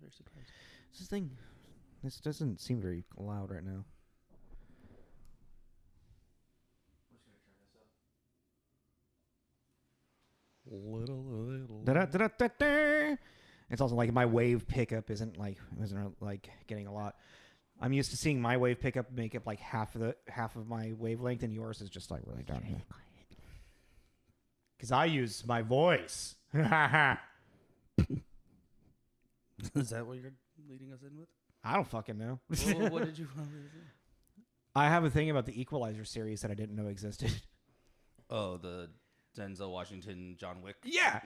very surprised. This thing, this doesn't seem very loud right now. Little. Da-da-da-da-da-da. It's also like my wave pickup isn't getting a lot. I'm used to seeing my wave pickup make up like half of my wavelength, and yours is just like really down here. Because I use my voice. Is that what you're leading us in with? I don't fucking know. Well, what did you want to say? I have a thing about the Equalizer series that I didn't know existed. Oh, the Denzel Washington, John Wick. Yeah.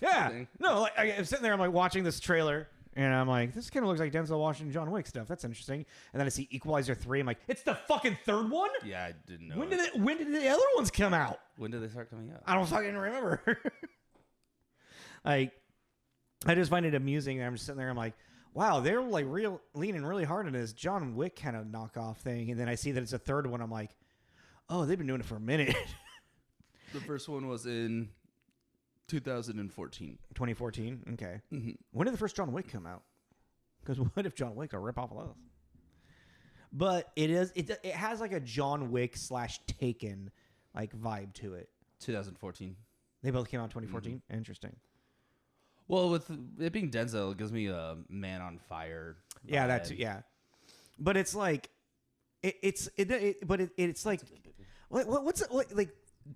Yeah. No, like I'm sitting there, I'm like watching this trailer, and I'm like, this kind of looks like Denzel Washington, John Wick stuff. That's interesting. And then I see Equalizer 3. I'm like, it's the fucking third one? Yeah, I didn't know. When did the other ones come out? When did they start coming out? I don't fucking remember. Like, I just find it amusing. I'm just sitting there, I'm like, wow, they're like leaning really hard on this John Wick kind of knockoff thing. And then I see that it's a third one. I'm like, oh, they've been doing it for a minute. The first one was in 2014. 2014? Okay. Mm-hmm. When did the first John Wick come out? Because what if John Wick's a rip-off of those? But it has like a John Wick / Taken like vibe to it. 2014. They both came out in 2014? Mm-hmm. Interesting. Well, with it being Denzel, it gives me a Man on Fire vibe. Yeah, that too, yeah. But it's like, it's like, what's it, like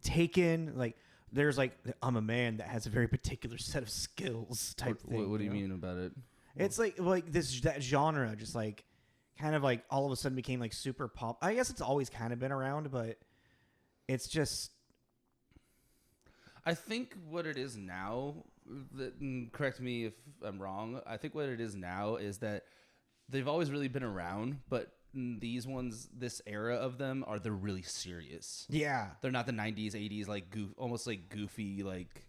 Taken, like, there's like, I'm a man that has a very particular set of skills type thing. What do you mean about it? It's like that genre just like kind of like all of a sudden became like super pop. I guess it's always kind of been around, but it's just. I think what it is now, correct me if I'm wrong, I think what it is now is that they've always really been around, but these ones, this era of them, they're really serious. Yeah. They're not the 90s, 80s, like almost like goofy, like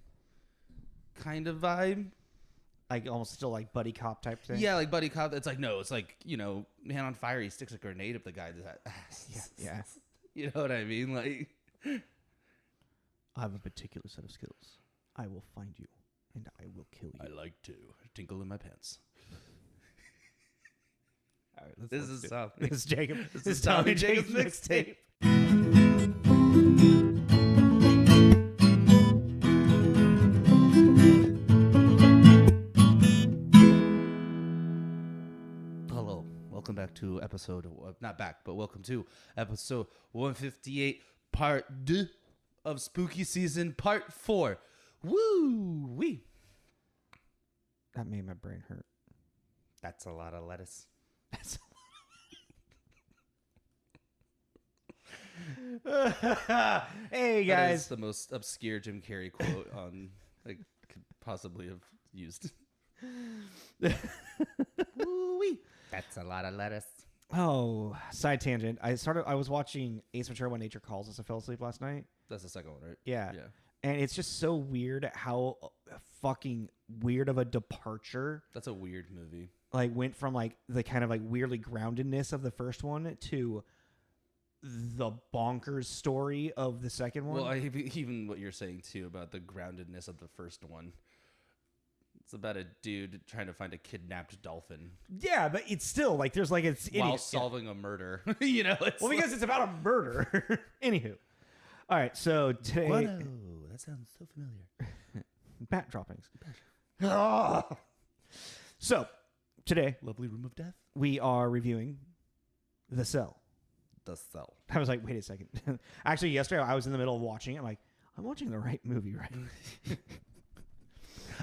kind of vibe. Like almost still like buddy cop type thing. Yeah, like buddy cop. It's like, no, it's like, Man on Fire, he sticks a grenade up the guy's ass. Yeah. You know what I mean? Like, I have a particular set of skills. I will find you, and I will kill you. I like to tinkle in my pants. All right, This is Tommy. This is Jacob. This is Tommy Jacob's mixtape. Hello. Welcome back to welcome to episode 158, part 2 of Spooky Season, part 4. Woo-wee. That made my brain hurt. That's a lot of lettuce. That's Hey guys, that is the most obscure Jim Carrey quote on I could possibly have used. Woo-wee. That's a lot of lettuce. Oh, side tangent. I was watching Ace Ventura: When Nature Calls Us. I fell asleep last night. That's the second one, right? Yeah. And it's just so weird how fucking weird of a departure. That's a weird movie. Like went from like the kind of like weirdly groundedness of the first one to the bonkers story of the second one. Well, even what you're saying too about the groundedness of the first one. It's about a dude trying to find a kidnapped dolphin. Yeah, but it's still like there's like it's while solving a murder. It's because it's about a murder. Anywho, all right. So today, Guano. That sounds so familiar. Bat droppings. Oh. So today, Lovely Room of Death. We are reviewing The Cell. The Cell. I was like, wait a second. Actually, yesterday I was in the middle of watching it. I'm like, I'm watching the right movie, right?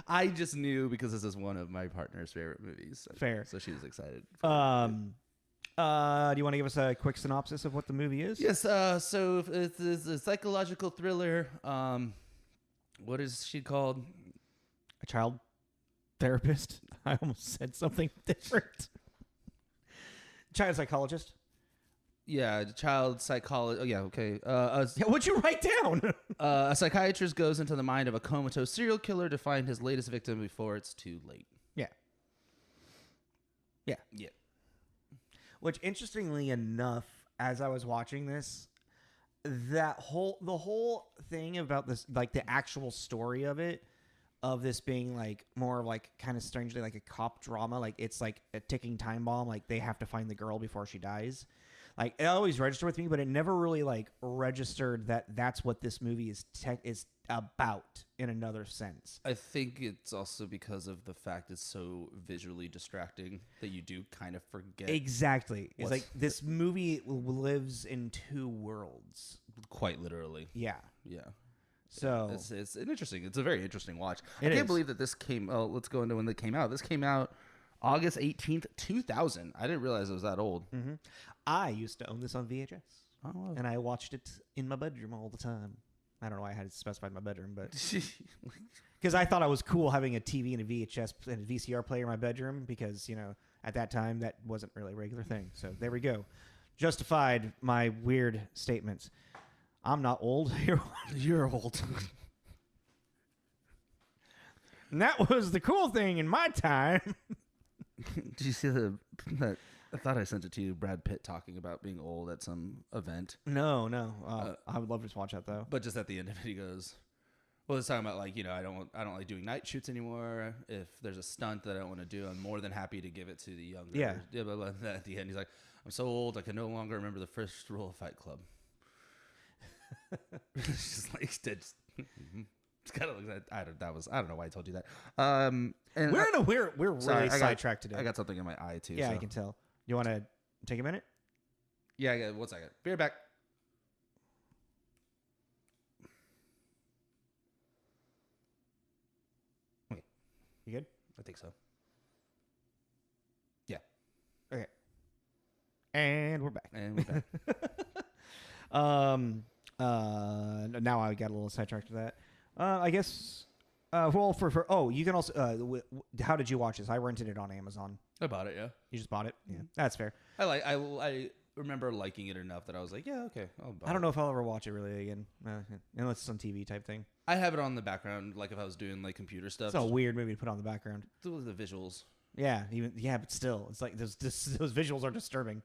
I just knew because this is one of my partner's favorite movies. Fair. So she was excited. Do you want to give us a quick synopsis of what the movie is? Yes. So it's a psychological thriller. What is she called? A child therapist. I almost said something different. Child psychologist. Yeah, child psychologist. Oh, yeah, okay. What'd you write down? A psychiatrist goes into the mind of a comatose serial killer to find his latest victim before it's too late. Yeah. Which, interestingly enough, as I was watching this, the whole thing about this, like the actual story of it, of this being like more like kind of strangely like a cop drama. Like it's like a ticking time bomb. Like they have to find the girl before she dies. Like it always registered with me, but it never really like registered that that's what this movie is about in another sense. I think it's also because of the fact it's so visually distracting that you do kind of forget. Exactly. It's like this movie lives in two worlds. Quite literally. Yeah. Yeah. So it's an interesting. It's a very interesting watch. It I can't is. believe that this came. Oh, let's go into when it came out. This came out August 18th, 2000. I didn't realize it was that old. Mm-hmm. I used to own this on VHS, Oh, and I watched it in my bedroom all the time. I don't know why I had specified my bedroom, but because I thought I was cool having a TV and a VHS and a VCR player in my bedroom because, you know, at that time that wasn't really a regular thing. So there we go. Justified my weird statements. I'm not old. You're old. And that was the cool thing in my time. Did you see that? I thought I sent it to you. Brad Pitt talking about being old at some event. No. I would love to watch that though. But just at the end of it, he goes, "Well, it's talking about like, you know, I don't like doing night shoots anymore. If there's a stunt that I don't want to do, I'm more than happy to give it to the younger." Yeah. But at the end, he's like, "I'm so old, I can no longer remember the first rule of Fight Club." It's just like it's kind of like that. I don't know why I told you that. And We're really sidetracked today. I got something in my eye too. Yeah, so. I can tell. You want to take a minute? Yeah, I got 1 second. Be right back. Okay, You good? I think so. Yeah, Okay. And we're back. and we're back. Now I got a little sidetracked to that. I guess. Well, you can also. How did you watch this? I rented it on Amazon. I bought it. Yeah, You just bought it. Yeah, that's fair. I remember liking it enough that I was like, yeah, okay. I don't know if I'll ever watch it really again, unless it's on TV type thing. I have it on the background, like if I was doing like computer stuff. It's a weird movie to put on the background. The visuals. Yeah, but still, it's like those visuals are disturbing.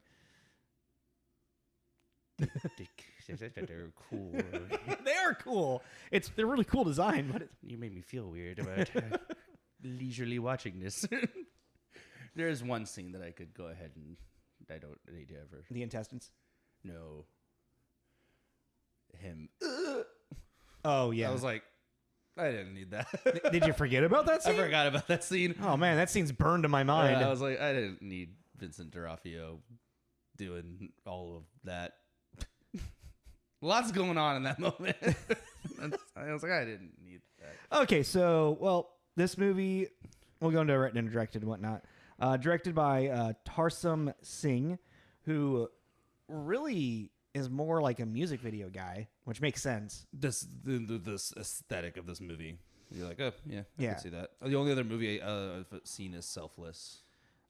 They're cool. They are cool. They're really cool design, but You made me feel weird about leisurely watching this. There is one scene that I could go ahead and I don't need to ever. the intestines. No. Him. Oh yeah. I was like, I didn't need that. Did you forget about that scene? I forgot about that scene. Oh man, that scene's burned in my mind. I was like, I didn't need Vincent D'Onofrio doing all of that. Lots going on in that moment. I was like, I didn't need that. Okay, so this movie, we'll go into written and directed and whatnot. Directed by Tarsem Singh, who really is more like a music video guy, which makes sense. This aesthetic of this movie. You're like, oh yeah, I Yeah. can see that. The only other movie I've seen is Selfless.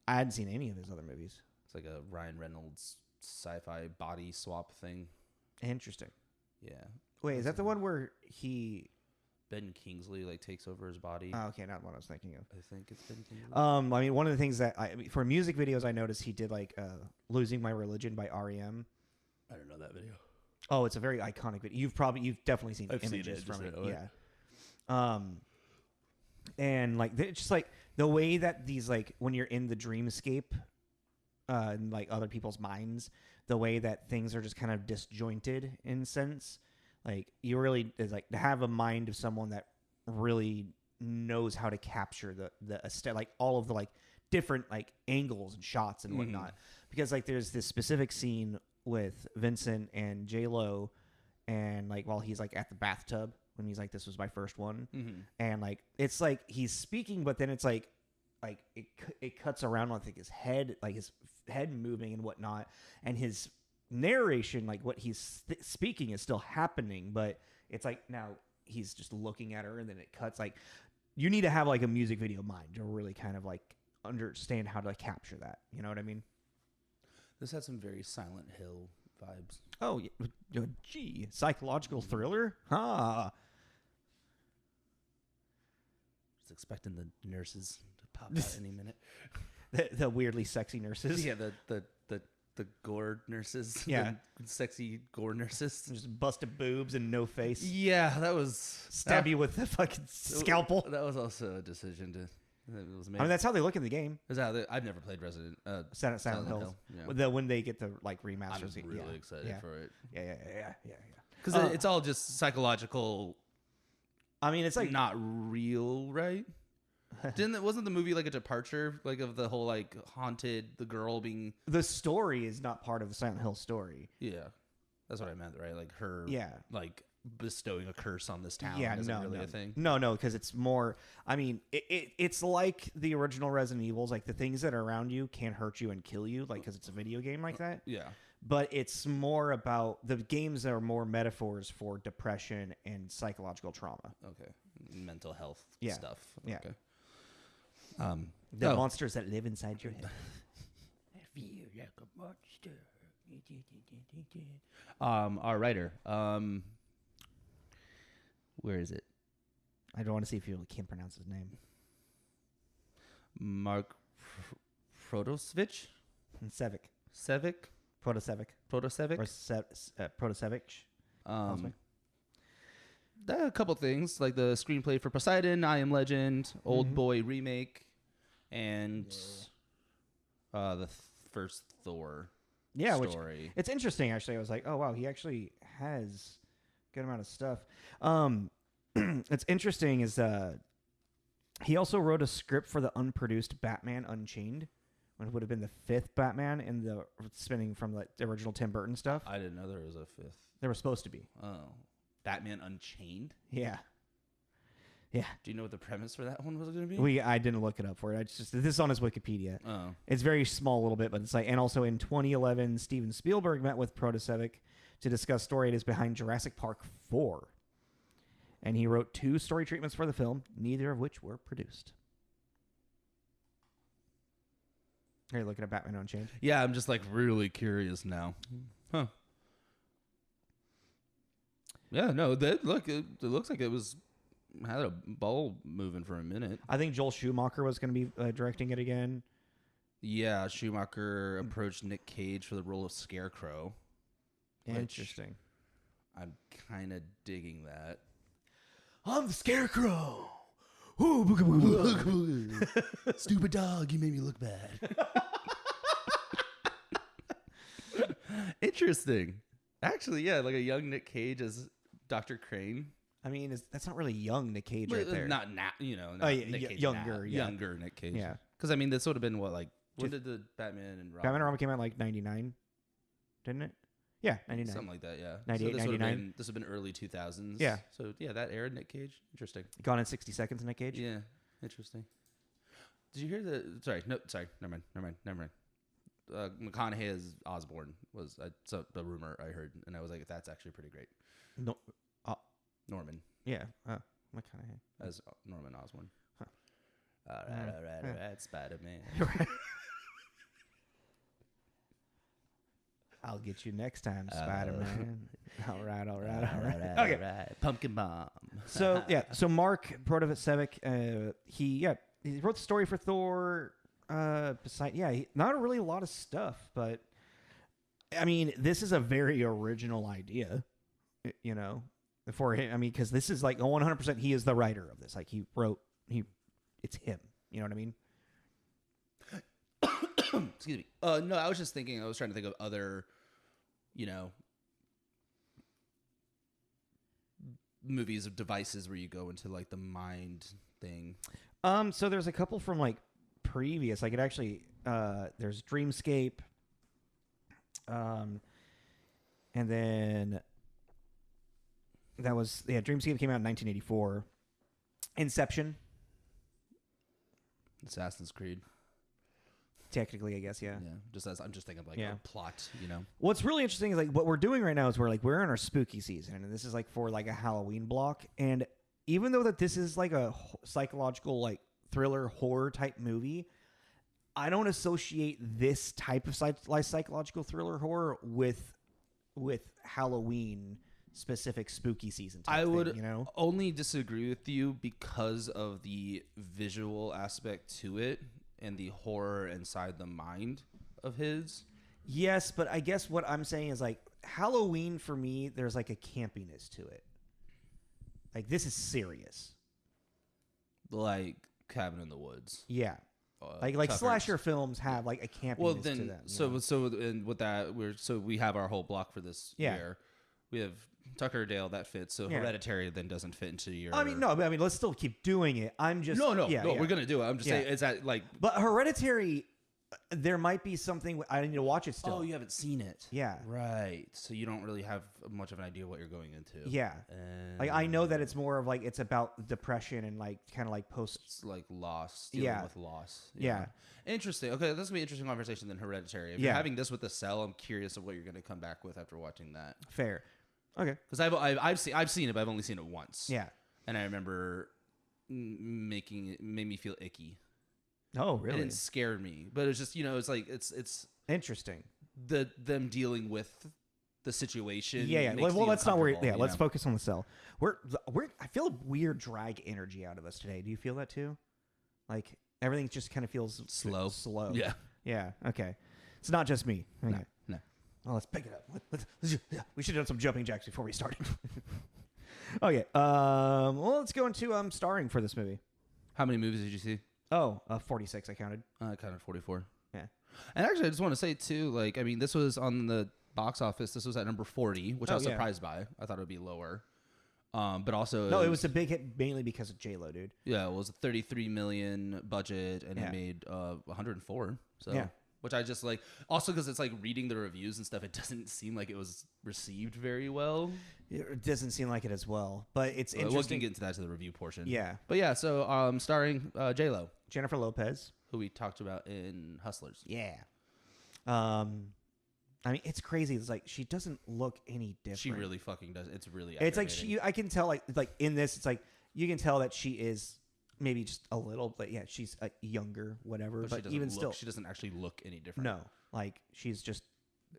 I hadn't seen any of his other movies. It's like a Ryan Reynolds sci-fi body swap thing. Interesting. Yeah. Wait, is that the one where he? Ben Kingsley like takes over his body. Oh, okay, not what I was thinking of. I think it's Ben Kingsley. I mean, one of the things that for music videos, I noticed he did like "Losing My Religion" by REM. I don't know that video. Oh, it's a very iconic video. You've definitely seen I've seen images it, from just it. know it. Yeah. And like it's just like the way that these like when you're in the dreamscape, and like other people's minds, the way that things are just kind of disjointed in a sense. Like you really is like to have a mind of someone that really knows how to capture the like all of the like different like angles and shots and whatnot. Because like there's this specific scene with Vincent and J-Lo, and like while he's like at the bathtub when he's like, this was my first one, and like it's like he's speaking, but then it's like it cuts around on like his head moving and whatnot, and his narration, like what he's speaking is still happening, but it's like now he's just looking at her, and then it cuts. Like you need to have like a music video mind to really kind of like understand how to like, capture that. You know what I mean? This had some very Silent Hill vibes. Oh, yeah. Gee, psychological thriller? Huh. Just expecting the nurses to pop out any minute. The weirdly sexy nurses. Yeah, the the gore nurses. Yeah. The sexy gore nurses. Just busted boobs and no face. Yeah, that was Stab you with the fucking scalpel. That was also a decision to. It was made. I mean, that's how they look in the game. Is that I've never played Resident Silent Hill. Yeah. When they get the like remasters. I'm really excited for it. Yeah. Because it's all just psychological. I mean, it's like not real, right? Wasn't the movie like a departure, like of the whole like haunted the girl being? The story is not part of the Silent Hill story. Yeah, that's what I meant, right? Like her, like bestowing a curse on this town. Yeah, isn't no, really a thing. No, because it's more. I mean, it's like the original Resident Evils. Like the things that are around you can hurt you and kill you, like because it's a video game like that. Yeah. But it's more about the games are more metaphors for depression and psychological trauma. Okay. Mental health stuff. Yeah. Okay. The monsters that live inside your head. I feel like a monster. Our writer. Where is it? I don't want to see if you can't pronounce his name. Mark Protosevich? Sevic. Protosevich. Or Protosevich. A couple things, like the screenplay for Poseidon, I Am Legend, Old Boy remake, and the first Thor story. It's interesting, actually. I was like, oh, wow, he actually has a good amount of stuff. It's interesting is he also wrote a script for the unproduced Batman Unchained, when it would have been the fifth Batman in the spinning from the original Tim Burton stuff. I didn't know there was a fifth. There was supposed to be. Oh. Batman Unchained? Yeah. Do you know what the premise for that one was going to be? I didn't look it up for it. I just this is on his Wikipedia. Oh. It's very small a little bit, but it's like, and also in 2011, Steven Spielberg met with Protosevich to discuss story ideas behind Jurassic Park 4. And he wrote 2 story treatments for the film, neither of which were produced. Are you looking at Batman Unchained? Yeah, I'm just like really curious now. Huh. Yeah, no, it looks like it had a ball moving for a minute. I think Joel Schumacher was going to be directing it again. Yeah, Schumacher approached Nick Cage for the role of Scarecrow. Interesting. I'm kind of digging that. I'm the Scarecrow. Ooh, booga, booga, booga. Stupid dog, you made me look bad. Interesting. Actually, yeah, like a young Nick Cage as Dr. Crane. I mean, that's not really young Nick Cage right there. Not now, not Nick Cage younger, now. yeah. Younger Nick Cage. Yeah. Because, I mean, this would have been what, like, when did the Batman and Robin? Batman and Robin came out like 99, didn't it? Yeah, 99. Something like that, yeah. 98, so 99. This would have been early 2000s. Yeah. So, yeah, that era, Nick Cage. Interesting. Gone in 60 Seconds, Nick Cage? Yeah, interesting. Did you hear never mind. McConaughey as Osborn was the rumor I heard, and I was like, that's actually pretty great. No, Norman. Yeah. McConaughey. As Norman Osborn. Huh. All right, Spider-Man. I'll get you next time, Spider-Man. All right. Okay. Pumpkin Bomb. So Mark Protosevich, he wrote the story for Thor. Not really a lot of stuff, but I mean, this is a very original idea, for him. I mean, because this is like 100%, he is the writer of this. Like it's him. You know what I mean? Excuse me. No, I was just thinking. I was trying to think of other, movies of devices where you go into like the mind thing. So there's a couple from like previous. Like it actually, there's Dreamscape, and then Dreamscape came out in 1984. Inception. Assassin's Creed. Technically, I guess, yeah. Yeah. I'm just thinking of like a plot, What's really interesting is like what we're doing right now is we're in our spooky season, and this is like for like a Halloween block. And even though that this is like a psychological like thriller horror type movie, I don't associate this type of psychological thriller horror with Halloween specific spooky season type I would thing, only disagree with you because of the visual aspect to it and the horror inside the mind of his. Yes, but I guess what I'm saying is like Halloween for me, there's like a campiness to it. Like this is serious. Like Cabin in the Woods. Yeah. Like Tuckers. slasher films have like a campiness to them. And with that we have our whole block for this year. We have Tucker Dale that fits. So Hereditary then doesn't fit into your. I mean, no, but I mean, let's still keep doing it. I'm just no. We're gonna do it. I'm just saying it's that like. But Hereditary, there might be something I need to watch it still. Oh, you haven't seen it. Yeah. Right. So you don't really have much of an idea what you're going into. Yeah. Like I know that it's more of like it's about depression and like kind of like post. It's like loss. Dealing with loss. Yeah. Interesting. Okay, this will be an interesting conversation than Hereditary. If you're having this with The Cell, I'm curious of what you're going to come back with after watching that. Fair. Okay. Because I've seen it, but I've only seen it once. Yeah. And I remember made me feel icky. Oh, really? It didn't scare me, but it's just it's like it's interesting. Them dealing with the situation. Yeah. Well, let's not worry. Yeah, let's focus on The Cell. I feel a weird drag energy out of us today. Do you feel that too? Like everything just kind of feels slow. Yeah. Yeah. Okay. It's not just me. Okay. No. Well, let's pick it up. We should have done some jumping jacks before we started. Okay. Well, let's go into starring for this movie. How many movies did you see? 46 I counted. I counted 44. Yeah. And actually, I just want to say, too, like, I mean, this was on the box office. This was at number 40, which I was surprised by. I thought it would be lower. But also... No, it was a big hit mainly because of J-Lo, dude. Yeah, it was a $33 million budget, and it made 104. So, yeah. Which I just, like... Also, because it's, like, reading the reviews and stuff, it doesn't seem like it was received very well. It doesn't seem like it as well. But it's interesting. We can get into that to the review portion. Yeah. But yeah, so starring J-Lo. Jennifer Lopez. Who we talked about in Hustlers. Yeah. I mean, it's crazy. It's like she doesn't look any different. She really fucking does. It's really. It's like I can tell like in this, it's like you can tell that she is maybe just a little, but yeah, she's younger, whatever. But even still, she doesn't actually look any different. No, like she's just.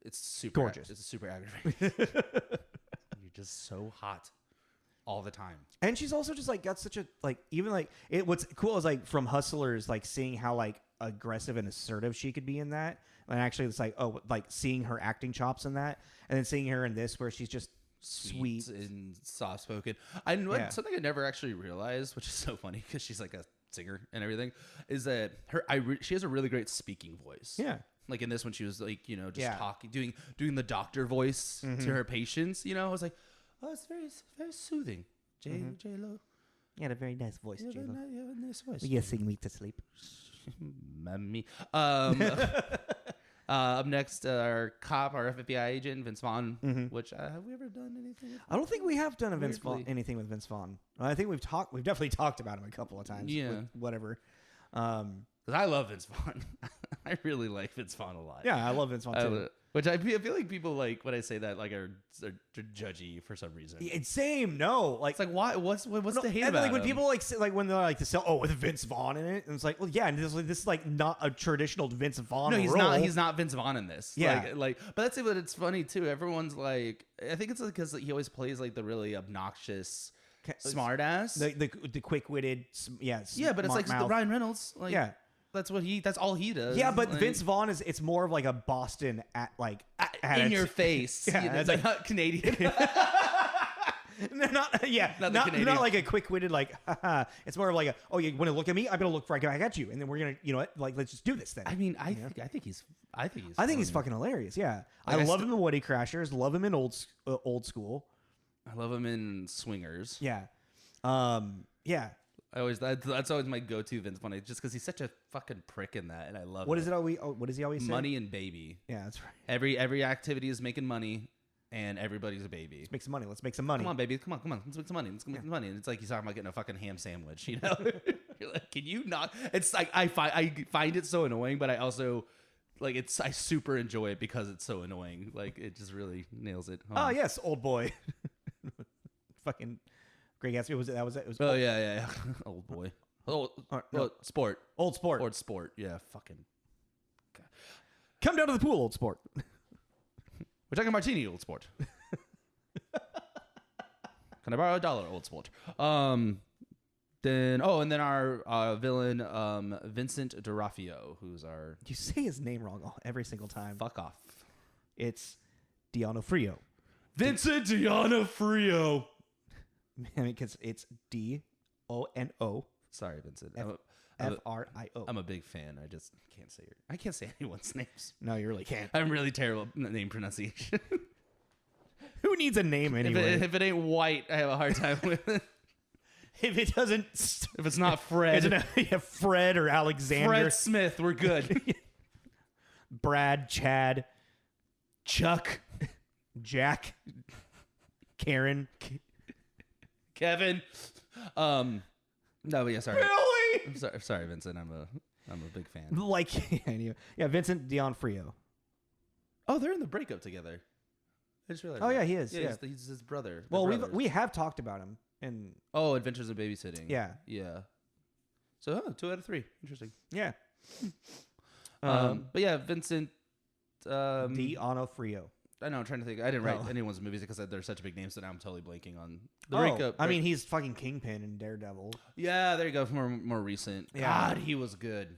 It's super gorgeous. It's super aggravating. You're just so hot all the time. And she's also just like got such a like even like it. What's cool is like from Hustlers, like seeing how like aggressive and assertive she could be in that. And actually, it's like like seeing her acting chops in that, and then seeing her in this where she's just sweet and soft spoken. Something I never actually realized, which is so funny because she's like a singer and everything, is that she has a really great speaking voice. Yeah. Like in this one, she was like just talking, doing the doctor voice to her patients. I was like, oh, it's very very soothing. J-Lo. You had a very nice voice, J-Lo. You have a nice voice. Will you sing me to sleep? Mammy. Up next, our FBI agent, Vince Vaughn. Which have we ever done anything with? I don't think we have done anything with Vince Vaughn. I think we've definitely talked about him a couple of times. Yeah. Whatever. Because I love Vince Vaughn. I really like Vince Vaughn a lot. Yeah, I love Vince Vaughn too. Which I feel like people like when I say that are judgy for some reason. It's same. No, like it's like why? What's the hate and about like when him? people when they're like to sell with Vince Vaughn in it, and it's like, well, yeah, and this is like not a traditional Vince Vaughn. No, he's role. not. He's not Vince Vaughn in this. Yeah, but that's it. But it's funny too. Everyone's like, I think it's because he always plays like the really obnoxious smartass, the quick-witted, yeah. But it's like the Ryan Reynolds. Like, yeah. That's all he does. Yeah, but Vince Vaughn it's more of like a Boston in your face. Yeah, it's like not Canadian. not like a quick-witted it's more of like you want to look at me? I'm gonna look right back at you, and then we're gonna let's just do this then. I mean, I think he's fucking hilarious. Yeah, I love him in Woody Crashers. Love him in Old School. I love him in Swingers. Yeah, yeah. That's always my go-to Vince Vaughn, just because he's such a fucking prick in that, and I love. What does he always say? Money and baby. Yeah, that's right. Every activity is making money, and everybody's a baby. Let's make some money. Let's make some money. Come on, baby. Come on. Let's make some money. Let's make some money. And it's like he's talking about getting a fucking ham sandwich. You're like, can you not? It's like I find it so annoying, but I also like I super enjoy it because it's so annoying. Like it just really nails it. Oh yes, Old Boy. Fucking. Great Gatsby was it? Oh yeah. Old Boy. Sport. Old Sport. Old Sport. Yeah, fucking. God. Come down to the pool, Old Sport. We're talking martini, Old Sport. Can I borrow $1, Old Sport? then our villain, Vincent D'Onofrio, who's our You say his name wrong every single time. fuck off. It's D'Onofrio. Vincent D'Onofrio. I mean, because it's D-O-N-O. Sorry, Vincent. F-R-I-O. I'm a big fan. I can't say anyone's names. No, you really can't. I'm really terrible at name pronunciation. Who needs a name anyway? If it ain't white, I have a hard time with it. If it doesn't... If it's not Fred. Fred or Alexander. Fred Smith, we're good. Brad, Chad, Chuck, Jack, Karen. Kevin. No, but yeah, sorry. Really? I'm sorry, Vincent. I'm a big fan. Like, yeah, Vincent D'Onofrio. Oh, they're in the breakup together. I just realized. Oh, that. yeah, he is. Yeah, Yeah. he's his brother. Well, They're brothers. we have talked about him. And Adventures of Babysitting. yeah. Yeah. So 2 out of 3. Interesting. Yeah. But yeah, Vincent. D'Onofrio. I know. I'm trying to think. I didn't write Oh. anyone's movies because they're such a big name, so now I'm totally blanking on the Oh, breakup. I mean, he's fucking Kingpin in Daredevil. Yeah, there you go. More recent. Yeah. God, he was good.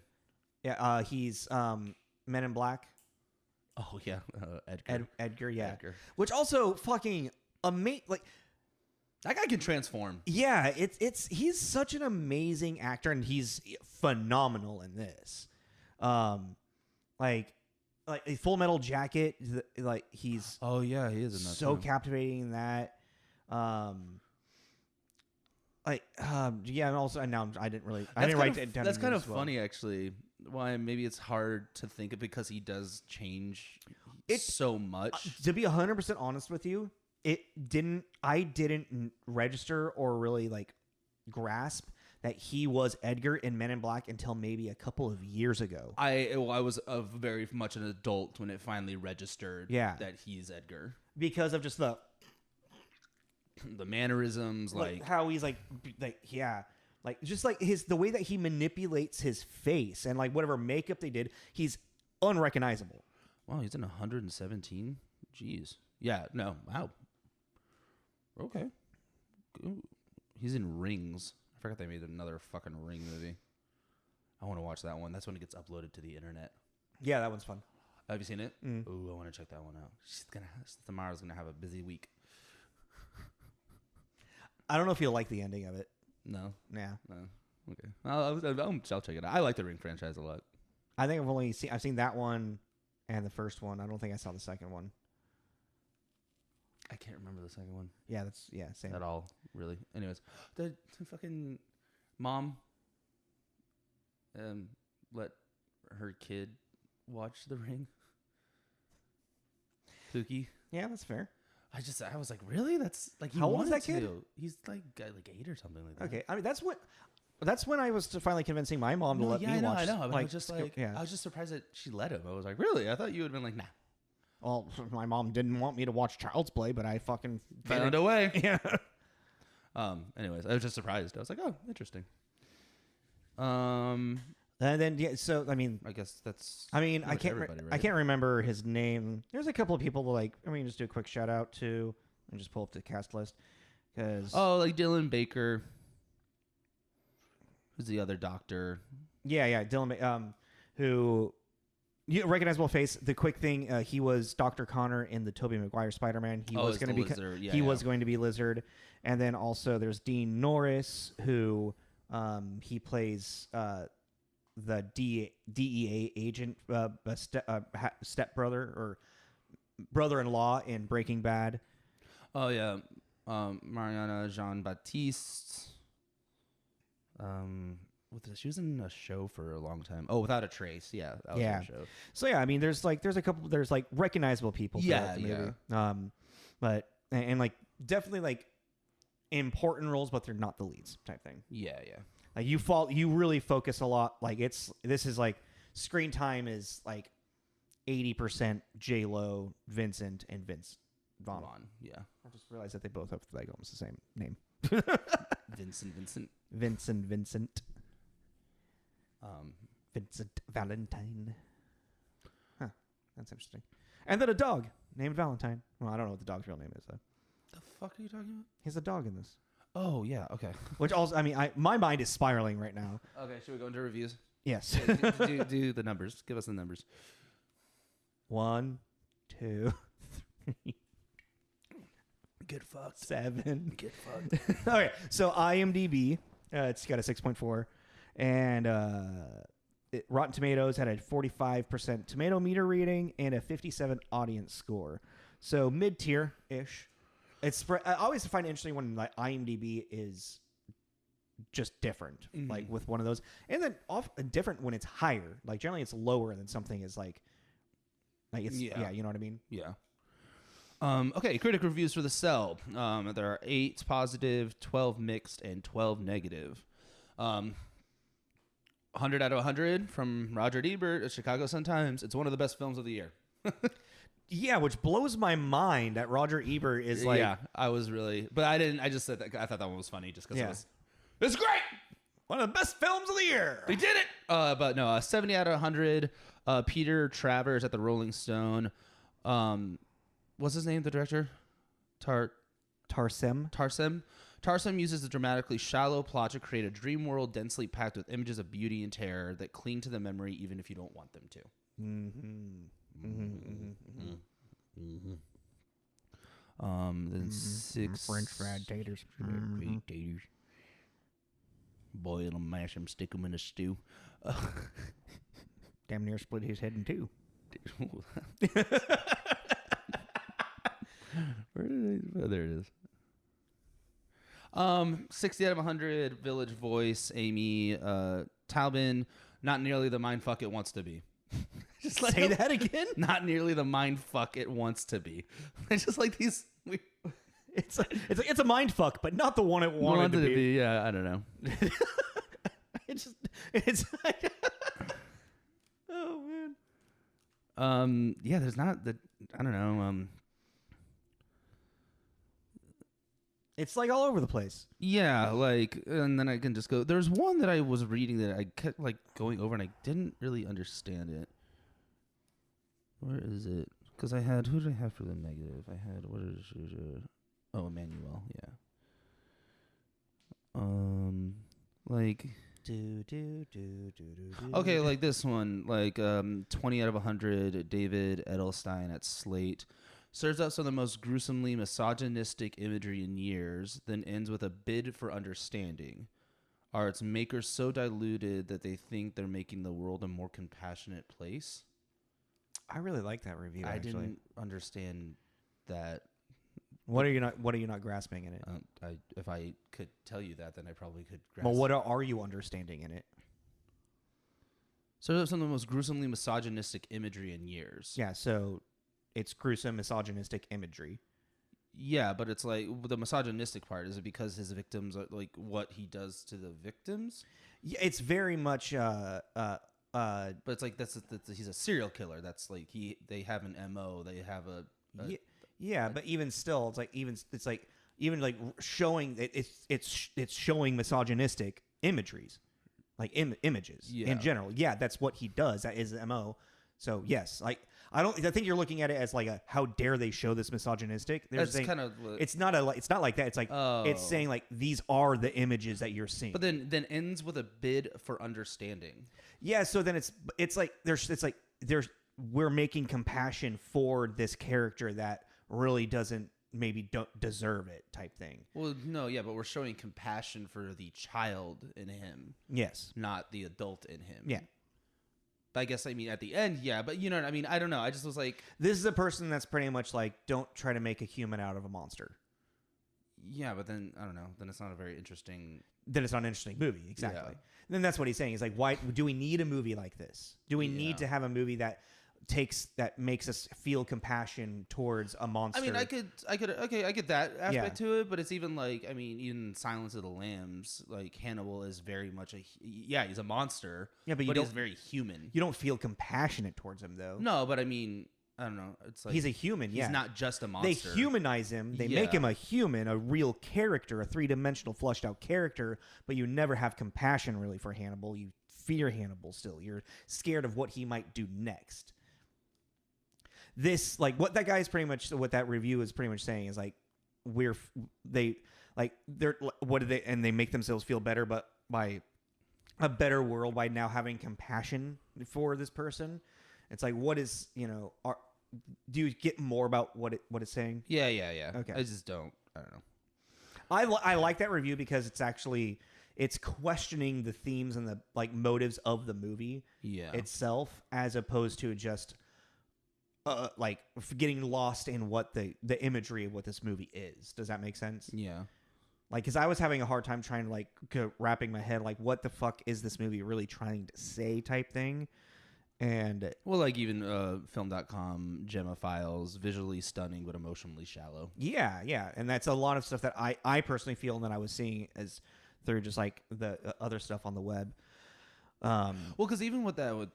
Yeah. He's Men in Black. Oh yeah, Edgar. Edgar. Yeah. Edgar. Which also fucking amazing. Like, That guy can transform. yeah, he's such an amazing actor, and he's phenomenal in this. Like a Full Metal Jacket. Like he's Oh yeah, he is in that. so too. captivating in that. Yeah, and also, and now I didn't write it down. That's kind of as well. funny, actually. Why maybe it's hard to think of because he does change so much. To be 100% honest with you, I didn't register or really like grasp that he was Edgar in Men in Black until maybe a couple of years ago. I was very much an adult when it finally registered that he's Edgar. Because of just the mannerisms, like how he's like just like the way that he manipulates his face and like whatever makeup they did, he's unrecognizable. wow, he's in 117. Jeez, yeah, no, wow, okay. Ooh. He's in Rings. I forgot they made another fucking Ring movie. I want to watch that one. That's when it gets uploaded to the internet. Yeah, that one's fun. Have you seen it? Mm. Ooh, I want to check that one out. Tamara's gonna have a busy week. I don't know if you'll like the ending of it. No, Yeah, no. Okay, I'll check it out. I like the Ring franchise a lot. I think I've seen that one and the first one. I don't think I saw the second one. I can't remember the second one Yeah, same. at all, really. Anyways, the fucking mom let her kid watch The Ring. Pookie. Yeah, that's fair. I was like, really? That's like, How old is that kid? He's like 8 or something like that. Okay, I mean that's when I was finally convincing my mom to let me watch. I know. But I Like, was just like, yeah. I was just surprised that she let him. I was like, really? I thought you would have been like, nah. Well, my mom didn't want me to watch Child's Play, but I fucking Found a way. Yeah. Anyways, I was just surprised. I was like, oh, interesting. And then so I mean, I guess that's. I mean, pretty much everybody, I right? can't remember his name. There's a couple of people just do a quick shout out to and just pull up the cast list because like Dylan Baker. Who's the other doctor? yeah, Dylan who recognizable face. The quick thing, he was Dr. Connor in the Tobey Maguire Spider-Man. He was going to be Lizard. Yeah, he was going to be Lizard, and then also there's Dean Norris who he plays the DEA agent, stepbrother or brother-in-law in Breaking Bad. Oh yeah, Mariana Jean Baptiste. She was in a show for a long time. Oh, Without a Trace. Yeah, that was her show. So yeah, I mean, there's a couple, recognizable people. Yeah, throughout the movie. But and like definitely like important roles, but they're not the leads type thing. Yeah. Like you really focus a lot. Like this is like screen time is like 80% J-Lo, Vincent, and Vaughn. Yeah. I just realized that they both have like almost the same name. Vincent. Vincent. Vincent Valentine. Huh. That's interesting. And then a dog named Valentine. Well, I don't know what the dog's real name is though. The fuck are you talking about? He's a dog in this. Oh yeah. Okay. Which also, I mean, my mind is spiraling right now. Okay. Should we go into reviews? Yes. do the numbers. Give us the numbers. 1, 2, 3, Get fucked. 7. Get fucked. Okay, so IMDb, it's got a 6.4, and Rotten Tomatoes had a 45% tomato meter reading and a 57 audience score. So mid-tier ish. I always find it interesting when like IMDb is just different, like with one of those, and then different when it's higher. Like generally, it's lower than something is like it's yeah, you know what I mean? Yeah. Okay, critic reviews for The Cell. There are 8 positive, 12 mixed, and 12 negative. 100 out of 100 from Roger Ebert at Chicago Sun-Times. It's one of the best films of the year. Yeah, which blows my mind that Roger Ebert is like... Yeah, I was really... But I didn't... I just said that... I thought that one was funny just because it was... It's great! One of the best films of the year! They did it! But no, 70 out of 100. Peter Travers at the Rolling Stone. What's his name, the director? Tarsem. Tarsem uses a dramatically shallow plot to create a dream world densely packed with images of beauty and terror that cling to the memory even if you don't want them to. Then 6 French fried taters. Baked taters. Boil them, mash them, stick them in a stew. Damn near split his head in two. Where did oh, there it is. 60 out of 100. Village Voice. Amy Taubin. Not nearly the mindfuck it wants to be. Just like say that again. Not nearly the mindfuck it wants to be. I just like these. It's a mind fuck, but not the one it wanted to be. Yeah, I don't know. it's like, oh man. Yeah, there's not the. I don't know. It's like all over the place. Yeah, like, and then I can just go. There's one that I was reading that I kept like going over and I didn't really understand it. Where is it? Because I had, who did I have for the negative? I had, what is it? Oh, Emmanuel, yeah. Like, okay, like this one, like 20 out of 100, David Edelstein at Slate. Serves up some of the most gruesomely misogynistic imagery in years, then ends with a bid for understanding. Are its makers so diluted that they think they're making the world a more compassionate place? I really like that review. I actually didn't understand that. What are you not grasping in it? If I could tell you that, then I probably could grasp. Well, what are you understanding in it? Serves up some of the most gruesomely misogynistic imagery in years. Yeah, so it's gruesome, misogynistic imagery. Yeah, but it's like the misogynistic part. Is it because his victims are like what he does to the victims? Yeah, it's very much. But it's like that's he's a serial killer. That's like they have an MO. They have a but even still, it's like showing it's showing misogynistic imageries, like images in general. Yeah, that's what he does. That is the MO. So yes, like I think you're looking at it as like a how dare they show this misogynistic. That's kind of it's not like that. It's like it's saying like these are the images that you're seeing. But then ends with a bid for understanding. Yeah, so then it's like we're making compassion for this character that really don't deserve it type thing. Well, no, yeah, but we're showing compassion for the child in him. Yes, not the adult in him. Yeah. I guess, I mean, at the end, yeah, but you know what I mean? I don't know. I just was like... This is a person that's pretty much like, don't try to make a human out of a monster. Yeah, but then, I don't know. Then it's not a very interesting... Then it's not an interesting movie, exactly. Yeah. Then that's what he's saying. He's like, why do we need a movie like this? Do we need to have a movie that makes us feel compassion towards a monster? I mean, I get that aspect to it, but it's even like, I mean, in Silence of the Lambs, like Hannibal is very much he's a monster. Yeah, but he's very human. You don't feel compassionate towards him though. No, but I mean, I don't know. It's like he's a human. He's not just a monster. They humanize him. They make him a human, a real character, a three-dimensional, fleshed-out character. But you never have compassion really for Hannibal. You fear Hannibal still. You're scared of what he might do next. This, like, what that review is pretty much saying is like, like they're what do they and they make themselves feel better, but by a better world by now having compassion for this person. It's like, what is, do you get more about what it's saying? Yeah. Okay. I just don't. I don't know. I like that review because it's questioning the themes and the like motives of the movie itself, as opposed to just like getting lost in what the imagery of what this movie is. Does that make sense? Yeah. Like, because I was having a hard time trying to like wrapping my head like, what the fuck is this movie really trying to say type thing. And well, like even film.com Gemma Files, visually stunning but emotionally shallow. Yeah, and that's a lot of stuff that I personally feel that I was seeing as through just like the other stuff on the web. Well, because even with the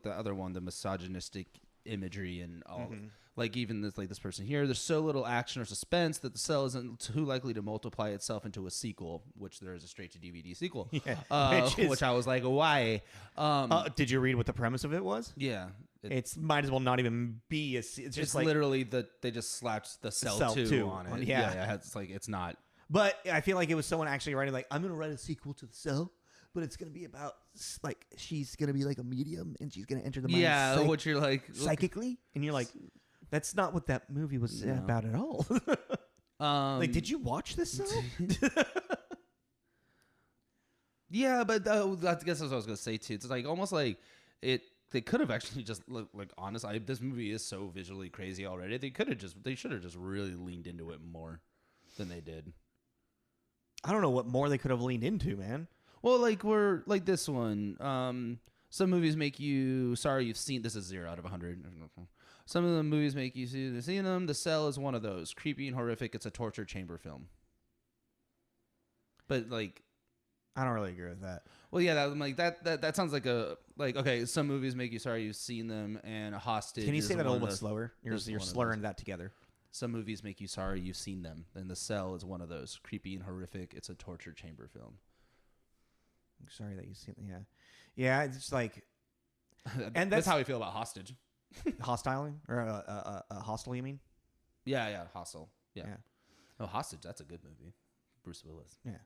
other one, the misogynistic imagery and all, like even this person here, there's so little action or suspense that the cell isn't too likely to multiply itself into a sequel, which there is a straight to DVD sequel. Yeah, which I was like, why? Did you read what the premise of it was? Yeah, it's might as well not even be it's just it's like literally they just slapped the cell 2 on it. Yeah, it's like it's not. But I feel like it was someone actually writing like, I'm gonna write a sequel to the Cell, but it's gonna be about like she's gonna be like a medium and she's gonna enter the mind. What you're like psychically, and you're like, that's not what that movie was about at all. Like, did you watch this Cell? Yeah, but I guess that's what I was gonna say too. It's like almost like it. They could have actually just like honest. This movie is so visually crazy already. They should have just really leaned into it more than they did. I don't know what more they could have leaned into, man. Well, like this one. Some movies make you sorry you've seen. This is 0 out of 100. Some of the movies make you see them. The Cell is one of those. Creepy and horrific. It's a torture chamber film. But like, I don't really agree with that. Well, yeah, that sounds like okay. Some movies make you sorry you've seen them, and a hostage. Can you say that a little bit slower? You're slurring that together. Some movies make you sorry you've seen them, and The Cell is one of those. Creepy and horrific. It's a torture chamber film. I'm sorry that you've seen. Yeah. It's just like, and that's how I feel about Hostage. Hostiling or Hostel? You mean? Yeah, Hostel. Yeah. Oh, Hostage. That's a good movie. Bruce Willis. Yeah.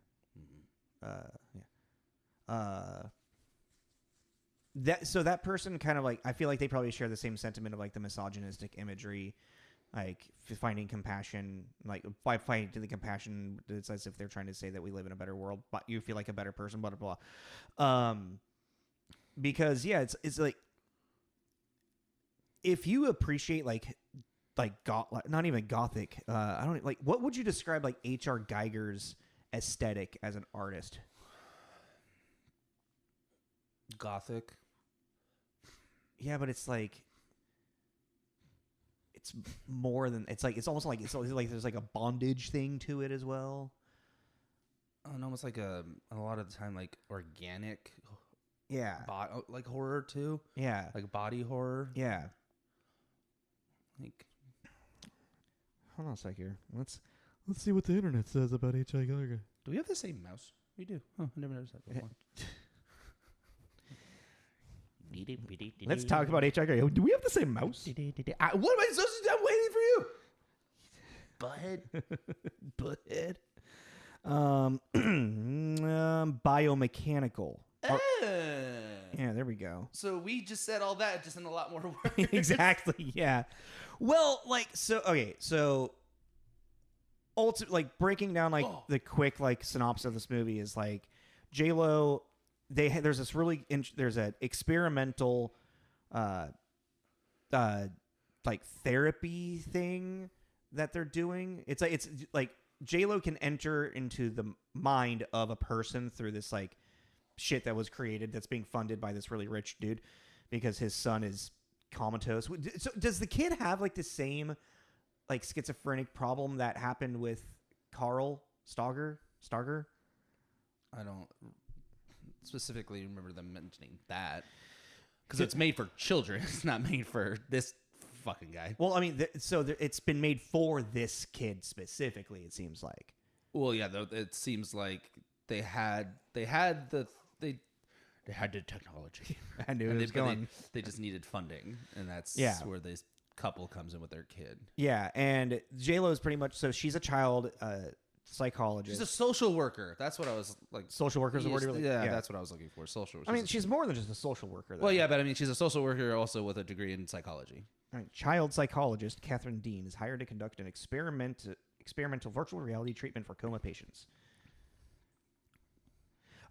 That person kind of like, I feel like they probably share the same sentiment of like the misogynistic imagery, like finding compassion, like by finding the compassion, it's as if they're trying to say that we live in a better world, but you feel like a better person, blah blah blah. Because it's like, if you appreciate like not even gothic, I don't like, what would you describe like H.R. Geiger's aesthetic as an artist? Gothic. Yeah, but it's like, it's more than, it's almost like there's like a bondage thing to it as well. And almost like a lot of the time like organic. Yeah. Like horror too. Yeah. Like body horror. Yeah. Like, hold on a sec here. Let's see what the internet says about H.I. Geiger. Do we have the same mouse? We do. Oh, I never noticed that before. Let's talk about H.I. Geiger. Do we have the same mouse? What am I supposed to do? I'm waiting for you. Butthead. Biomechanical. Yeah, there we go. So we just said all that just in a lot more words. Exactly, yeah. Well, like, so like breaking down like the quick like synopsis of this movie is like J-Lo, there's this really there's an experimental like therapy thing that they're doing. It's like J-Lo can enter into the mind of a person through this like shit that was created that's being funded by this really rich dude because his son is comatose. So does the kid have like the same like schizophrenic problem that happened with Carl Starger? I don't specifically remember them mentioning that because it's made for children. It's not made for this fucking guy. Well, I mean, it's been made for this kid specifically. It seems like. Well, yeah, though it seems like they had the technology. I knew it was going. They just needed funding, and that's where this couple comes in with their kid. Yeah, and J-Lo is pretty much, so she's a child psychologist. She's a social worker. That's what I was like. Social worker is the word you're Yeah, that's what I was looking for. Social. I mean, she's more than just a social worker, though. Well, yeah, but I mean, she's a social worker also with a degree in psychology. All right, child psychologist Catherine Dean is hired to conduct an experimental virtual reality treatment for coma patients.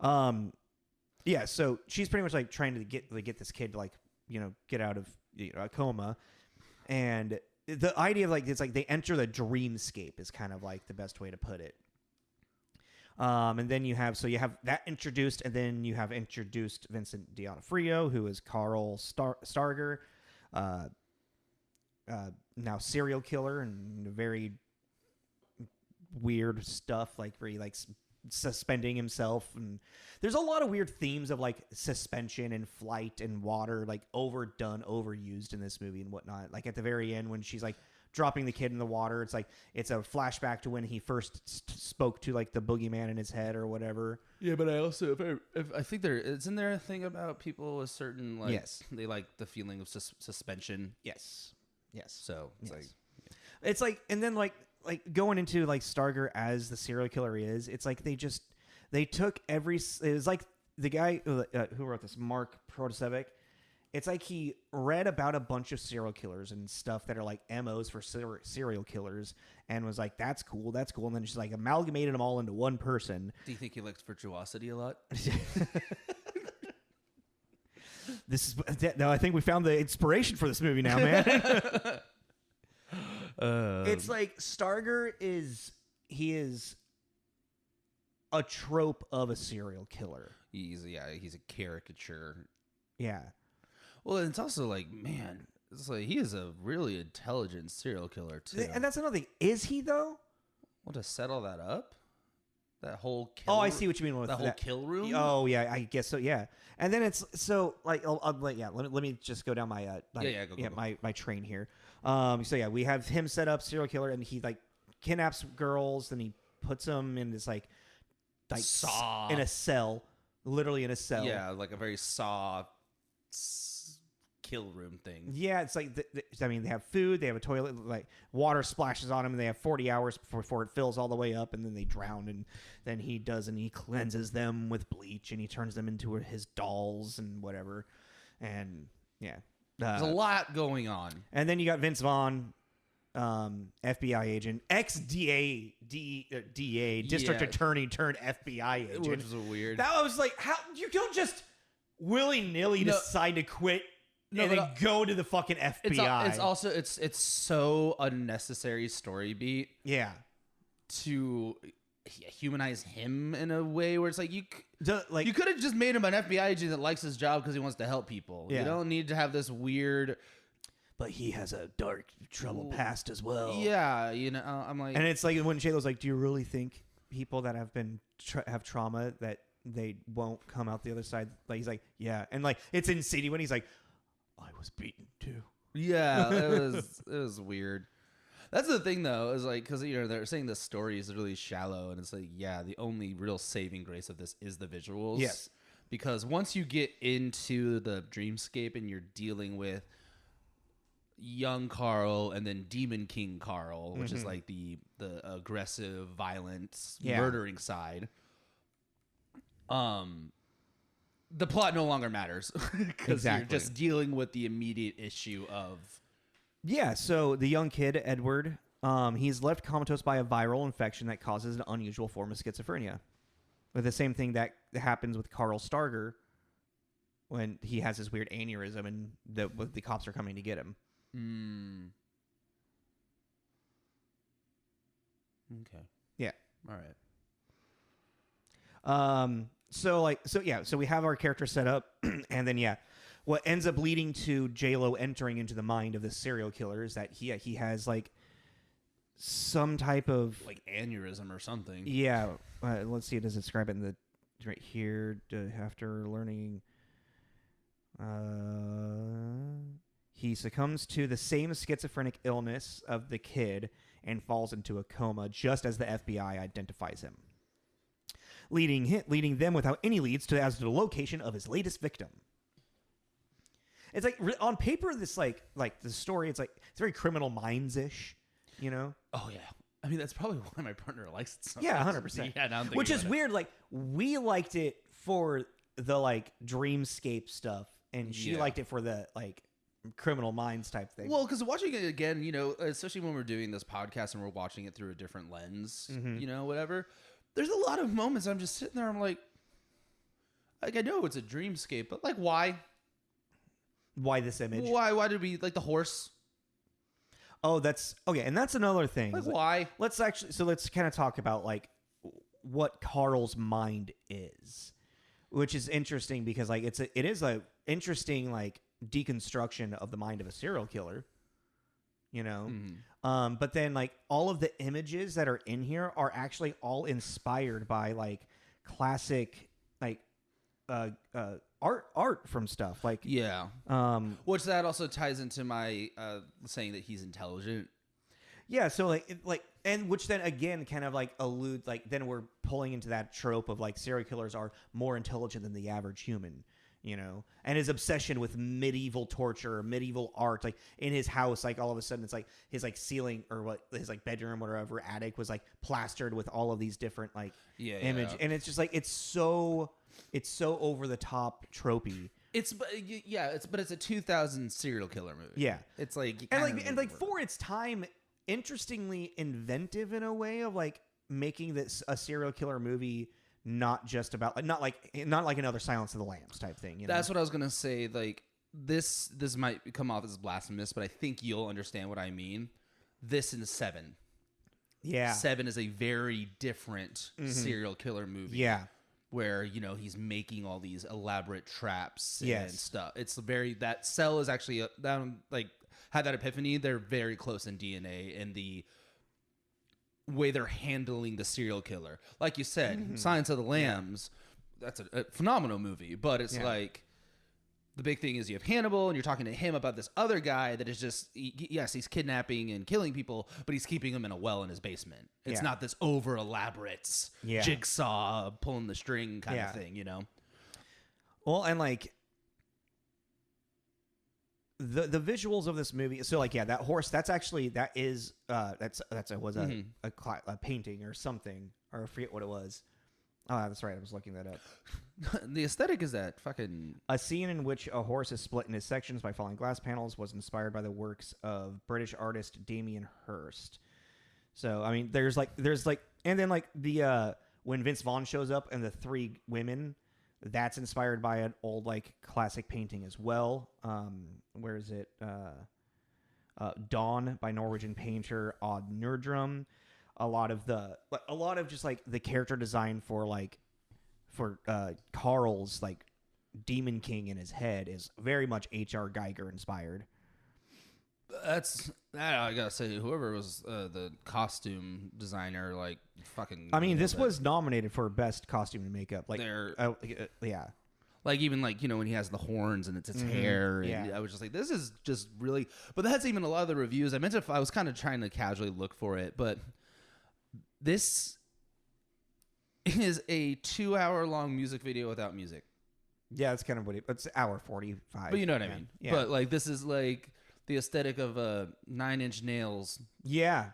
Yeah, so she's pretty much like trying to get this kid to like, get out of a coma, and the idea of like it's like they enter the dreamscape is kind of like the best way to put it. And then you have that introduced, and then you have introduced Vincent D'Onofrio, who is Carl Starger, now serial killer and very weird stuff, like where he likes suspending himself, and there's a lot of weird themes of like suspension and flight and water, like overdone, overused in this movie and whatnot. Like at the very end when she's like dropping the kid in the water, it's like it's a flashback to when he first spoke to like the boogeyman in his head or whatever. Yeah, but I also if I think isn't there a thing about people with certain like yes, they like the feeling of suspension. Yes. So it's like and then like going into like Starger as the serial killer is, it's like they took it was like the guy who wrote this, Mark Protosevich. It's like he read about a bunch of serial killers and stuff that are like MOs for serial killers and was like, that's cool. And then just like amalgamated them all into one person. Do you think he likes virtuosity a lot? No, I think we found the inspiration for this movie now, man. It's like Starger is a trope of a serial killer. He's a caricature. Yeah. Well, it's also like, man, it's like he is a really intelligent serial killer too. And that's another thing. Is he though? Well, to settle that up, that whole kill. Oh, I see what you mean with that whole kill room. Oh yeah, I guess so. Yeah, and then it's so like, let me just go down my go. My train here. So yeah, we have him set up serial killer, and he like kidnaps girls, then he puts them in this like Saw in a cell, literally in a cell. Yeah, like a very Saw kill room thing. Yeah, it's like they have food, they have a toilet, like water splashes on them, and they have 40 hours before it fills all the way up, and then they drown, and then he cleanses them with bleach, and he turns them into his dolls and whatever, and yeah, there's a lot going on. And then you got Vince Vaughn, FBI agent, ex-DA, district attorney turned FBI agent, which was weird. That was like, how you don't just willy-nilly decide to quit. And then go to the fucking FBI. It's also it's so unnecessary story beat. Yeah. To humanize him in a way where it's like you could have just made him an FBI agent that likes his job because he wants to help people. Yeah. You don't need to have this weird. But he has a dark, troubled past as well. Yeah, I'm like, and it's like when J-Lo's like, "Do you really think people that have been have trauma that they won't come out the other side?" Like he's like, "Yeah," and like it's in City when he's like, I was beaten too. Yeah, it was weird. That's the thing though, is like because they're saying this story is really shallow, and it's like the only real saving grace of this is the visuals. Yes, because once you get into the dreamscape and you're dealing with young Carl and then Demon King Carl, which is like the aggressive, violent, murdering side. The plot no longer matters because you're just dealing with the immediate issue of. Yeah, so the young kid, Edward, he's left comatose by a viral infection that causes an unusual form of schizophrenia. But the same thing that happens with Carl Starger when he has this weird aneurysm and the cops are coming to get him. Okay. Yeah. All right. So we have our character set up, and then what ends up leading to J-Lo entering into the mind of this serial killer is that he has like some type of like aneurysm or something. Yeah, let's see. Does it describe it in the right here? After learning, he succumbs to the same schizophrenic illness of the kid and falls into a coma, just as the FBI identifies him. Leading them without any leads as to the location of his latest victim. It's like on paper, this like the story. It's like it's very Criminal Minds-ish, Oh yeah, I mean, that's probably why my partner likes it so Yeah, much. 100%. Yeah, now I'm thinking Which is about it. weird. Like, we liked it for the, like, dreamscape stuff, and she Yeah. liked it for the, like, Criminal Minds type thing. Well, because watching it again, you know, especially when we're doing this podcast and we're watching it through a different lens, Mm-hmm. you know, whatever. There's a lot of moments I'm just sitting there. I'm like I know it's a dreamscape, but like, why? Why this image? Why did we like the horse? Oh, that's okay. And that's another thing. Like, Is, like, why? let's kind of talk about like what Carl's mind is, which is interesting because like it is a interesting like deconstruction of the mind of a serial killer, you know. But then like all of the images that are in here are actually all inspired by like classic like art from stuff like Yeah. Which that also ties into my saying that he's intelligent. yeah, so and which then again kind of like allude like then we're pulling into that trope of like serial killers are more intelligent than the average human, you know, and his obsession with medieval torture, medieval art, like in his house, like all of a sudden it's like his like ceiling or what his like bedroom or whatever attic was like plastered with all of these different like image, and it's just like it's so over the top tropey. It's a 2000 serial killer movie. Yeah, it's like and like for its time, interestingly inventive in a way of like making this a serial killer movie, not just about like not like another Silence of the Lambs type thing. You know? That's what I was gonna say. Like this might come off as blasphemous, but I think you'll understand what I mean. This and Seven. Yeah, Seven is a very different serial killer movie. Yeah. Where, you know, he's making all these elaborate traps Yes. and stuff. It's very, that Cell is actually, like, had that epiphany. They're very close in DNA and the way they're handling the serial killer. Like you said, Silence of the Lambs, that's a phenomenal movie. But it's like, the big thing is you have Hannibal and you're talking to him about this other guy that is just, yes, he's kidnapping and killing people, but he's keeping them in a well in his basement. It's not this over elaborate jigsaw pulling the string kind of thing, you know? Well, and like the visuals of this movie. So like, yeah, that horse, that's a painting or something, or I forget what it was. Oh, that's right. I was looking that up. The aesthetic is that fucking... A scene in which a horse is split into sections by falling glass panels was inspired by the works of British artist Damien Hirst. So, I mean, there's and then like the, when Vince Vaughn shows up and the three women, that's inspired by an old like classic painting as well. Where is it? Dawn by Norwegian painter Odd Nerdrum. A lot of just like the character design for Carl's like Demon King in his head is very much H.R. Geiger inspired. I gotta say, whoever was the costume designer, like, fucking... I mean, this was nominated for best costume and makeup. Like, yeah. Like, even, like, you know, when he has the horns and it's his hair. And I was just like, this is just really... But that's even a lot of the reviews. I was kind of trying to casually look for it, but... This is a 2-hour-long music video without music. Yeah, that's kind of what it's hour 45. But you know what I mean. Yeah. But like this is like the aesthetic of 9 Inch Nails. Yeah.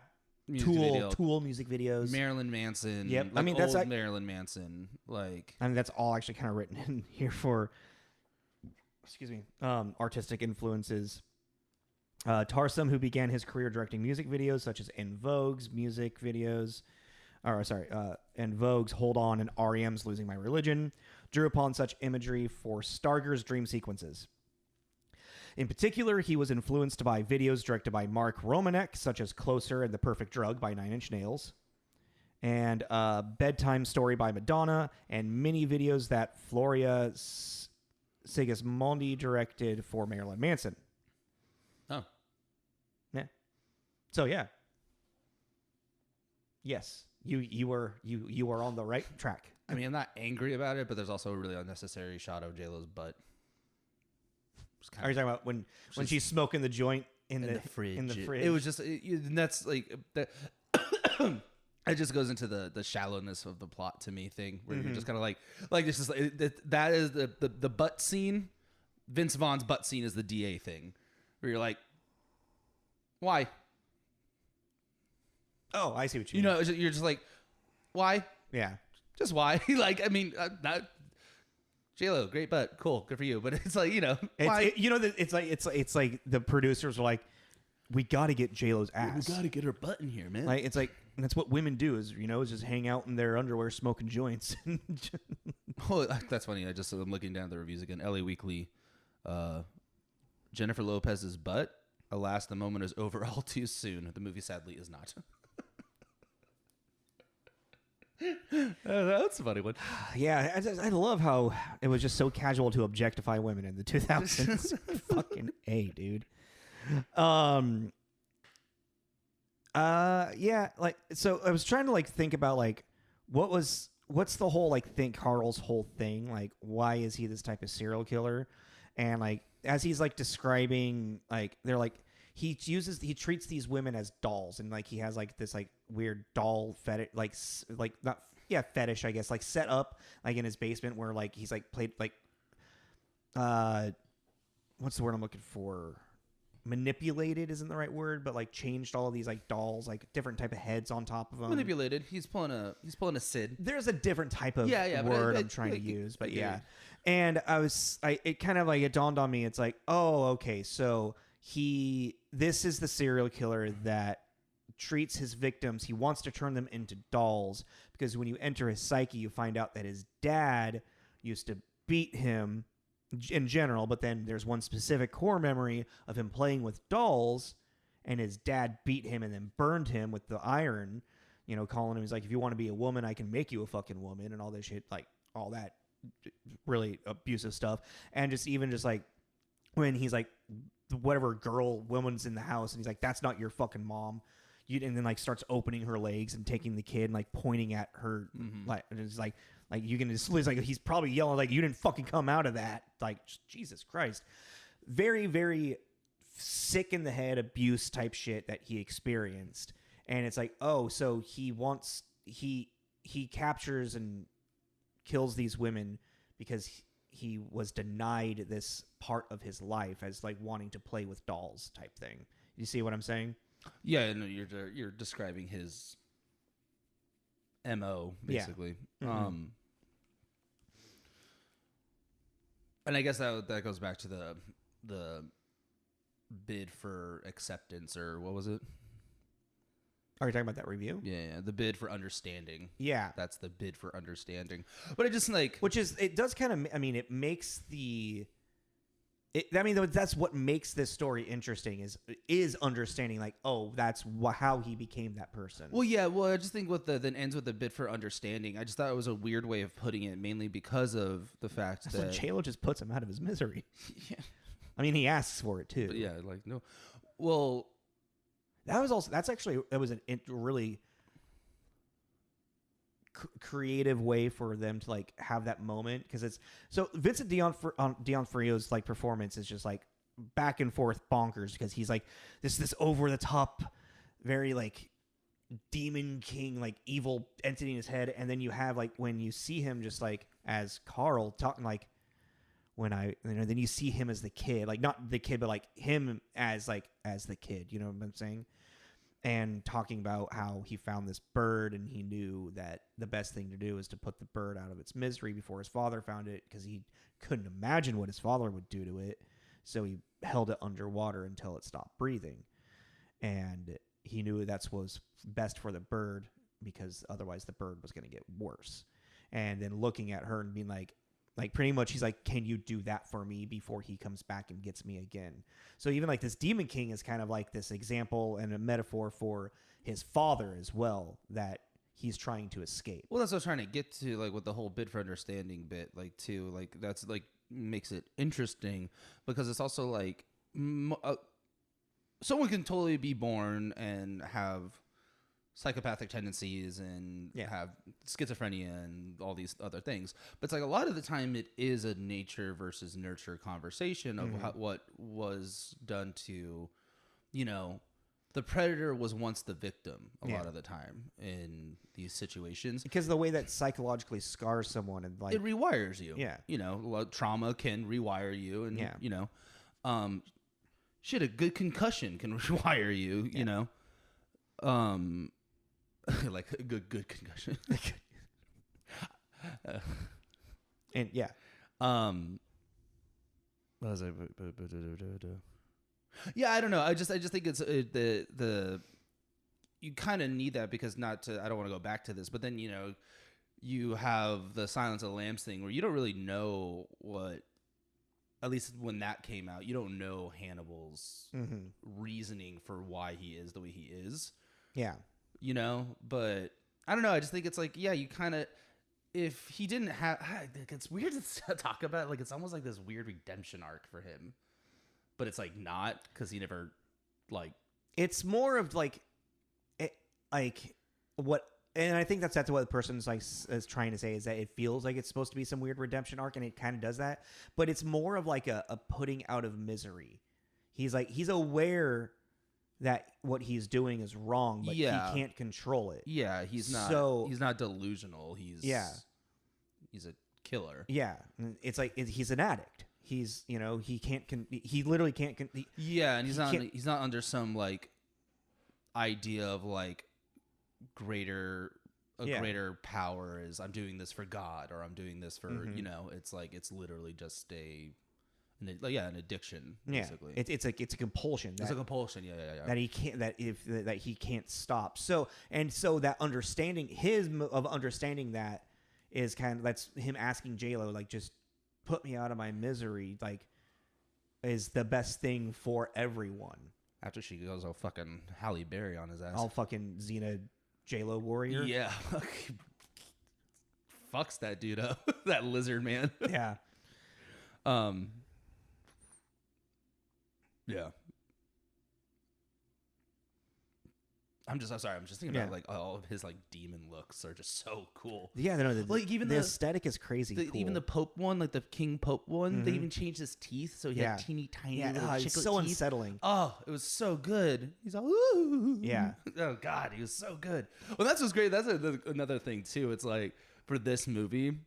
Tool music videos. Marilyn Manson. Yep. Like I mean that's old Marilyn Manson. Like that's all actually kind of written in here for artistic influences. Tarsem, who began his career directing music videos such as En Vogue's music videos, En Vogue's Hold On and R.E.M's Losing My Religion, drew upon such imagery for Starger's dream sequences. In particular, he was influenced by videos directed by Mark Romanek, such as Closer and The Perfect Drug by Nine Inch Nails, and Bedtime Story by Madonna, and mini videos that Floria Sigismondi directed for Marilyn Manson. Oh. Yeah. So yeah. Yes. You were on the right track. I mean, I'm not angry about it, but there's also a really unnecessary shot of J-Lo's butt. Are you talking about when she's smoking the joint in the fridge? In the fridge. It was just and that's like that. It just goes into the shallowness of the plot to me thing, where you're just kind of like this is that is the butt scene. Vince Vaughn's butt scene is the DA thing, where you're like, why? Oh, I see what you You mean. know, you're just like, why? Yeah. Just why? Like, I mean, not J-Lo, great butt, cool, good for you. But it's like, you know, why? It's like the producers were like, we got to get J-Lo's ass. We got to get her butt in here, man. Like, it's like, that's what women do is just hang out in their underwear smoking joints. Oh, that's funny. I'm looking down the reviews again. LA Weekly, Jennifer Lopez's butt. Alas, the moment is over all too soon. The movie sadly is not. That's a funny one. Yeah, I love how it was just so casual to objectify women in the 2000s. Fucking A, dude. Yeah, like, so I was trying to like think about like what's the whole like think Carl's whole thing, like why is he this type of serial killer? And like as he's like describing, like they're like he treats these women as dolls, and like he has like this like weird doll fetish, like not fetish, I guess, like set up like in his basement where like he's like played like what's the word I'm looking for? Manipulated isn't the right word, but like changed all of these like dolls, like different type of heads on top of them. Manipulated. He's pulling a Sid. There's a different type of word I'm trying to use, but yeah. And it kind of like it dawned on me. It's like, oh, okay, so this is the serial killer that treats his victims. He wants to turn them into dolls because when you enter his psyche, you find out that his dad used to beat him in general, but then there's one specific core memory of him playing with dolls, and his dad beat him and then burned him with the iron, you know, calling him, he's like, if you want to be a woman, I can make you a fucking woman, and all this shit, like all that really abusive stuff. And just like when he's like, whatever woman's in the house, and he's like, that's not your fucking mom. And then like starts opening her legs and taking the kid and like pointing at her, like, and it's like you can just, it's like he's probably yelling like, you didn't fucking come out of that. Like, Jesus Christ. Very, very sick in the head abuse type shit that he experienced. And it's like, oh, so he captures and kills these women because he was denied this part of his life as like wanting to play with dolls type thing. You see what I'm saying? Yeah, no, you're describing his MO basically. Yeah. Mm-hmm. And I guess that goes back to the bid for acceptance, or what was it? Are you talking about that review? Yeah, the bid for understanding. Yeah. That's the bid for understanding. But it just like, it does kind of, I mean, it makes that's what makes this story interesting is understanding, like, oh, that's how he became that person. Well, yeah. Well, I just think then ends with the bid for understanding. I just thought it was a weird way of putting it, mainly because of the fact that J-Lo just puts him out of his misery. Yeah. I mean, he asks for it too. But yeah, like, no. Well, that was a really creative way for them to like have that moment, because it's so Vincent D'Onofrio's like performance is just like back and forth bonkers, because he's like this over the top, very like demon king, like evil entity in his head, and then you have like when you see him just like as Carl talking, like then you see him as the kid, like not the kid but like him as the kid, you know what I'm saying? And talking about how he found this bird and he knew that the best thing to do is to put the bird out of its misery before his father found it, because he couldn't imagine what his father would do to it. So he held it underwater until it stopped breathing. And he knew that's what was best for the bird, because otherwise the bird was going to get worse. And then looking at her and being like pretty much he's like, can you do that for me before he comes back and gets me again? So even like this Demon King is kind of like this example and a metaphor for his father as well, that he's trying to escape. Well, that's what I was trying to get to, like with the whole bid for understanding bit, like too, like that's like makes it interesting, because it's also like someone can totally be born and have psychopathic tendencies and have schizophrenia and all these other things, but it's like a lot of the time it is a nature versus nurture conversation of what was done to, you know, the predator was once the victim a lot of the time in these situations, because the way that psychologically scars someone and like it rewires you. You know, trauma can rewire you, and you know, a good concussion can rewire you. You know, like a good concussion. And yeah, what was I? Yeah, I don't know. I just think it's the you kind of need that because I don't want to go back to this, but then you have the Silence of the Lambs thing where you don't really know what. At least when that came out, you don't know Hannibal's reasoning for why he is the way he is. Yeah. But I don't know. I just think it's like, yeah, you kind of, if he didn't have, it's weird to talk about. Like, it's almost like this weird redemption arc for him, but it's like not because he never, like, it's more of like, what. And I think that's what the person's like is trying to say is that it feels like it's supposed to be some weird redemption arc, and it kind of does that. But it's more of like a putting out of misery. He's aware that what he's doing is wrong, but he can't control it. Yeah, he's not delusional. He's a killer. Yeah, it's like he's an addict. He's he literally can't. And he's not under some like idea of like greater power is I'm doing this for God or I'm doing this for it's like it's literally just an addiction basically. It's a compulsion. It's a compulsion. Yeah. That he can't that he can't stop. So that understanding understanding that is that's him asking J-Lo like just put me out of my misery like is the best thing for everyone. After she goes all fucking Halle Berry on his ass. All fucking Xena J-Lo warrior. Yeah. Fucks that dude up. That lizard man. Yeah. Yeah. I'm sorry. I'm just thinking about like all of his like demon looks are just so cool. Yeah, the aesthetic is crazy. Cool. Even the Pope one, like the King Pope one, they even changed his teeth so he had teeny tiny little chiclet it's so teeth. unsettling. Oh, it was so good. He's all ooh. Yeah. Oh God, he was so good. Well, that's what's great. That's another thing too. It's like for this movie,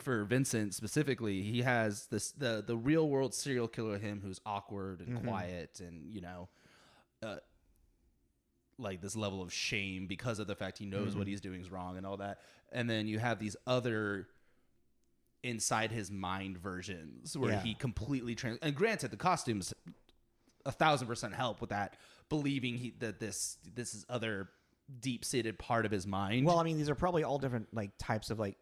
for Vincent specifically, he has the real world serial killer him who's awkward and quiet and like this level of shame because of the fact he knows what he's doing is wrong and all that. And then you have these other inside his mind versions where he completely and granted the costumes 1,000% help with that, believing that this is other deep-seated part of his mind. Well, I mean, these are probably all different like types of like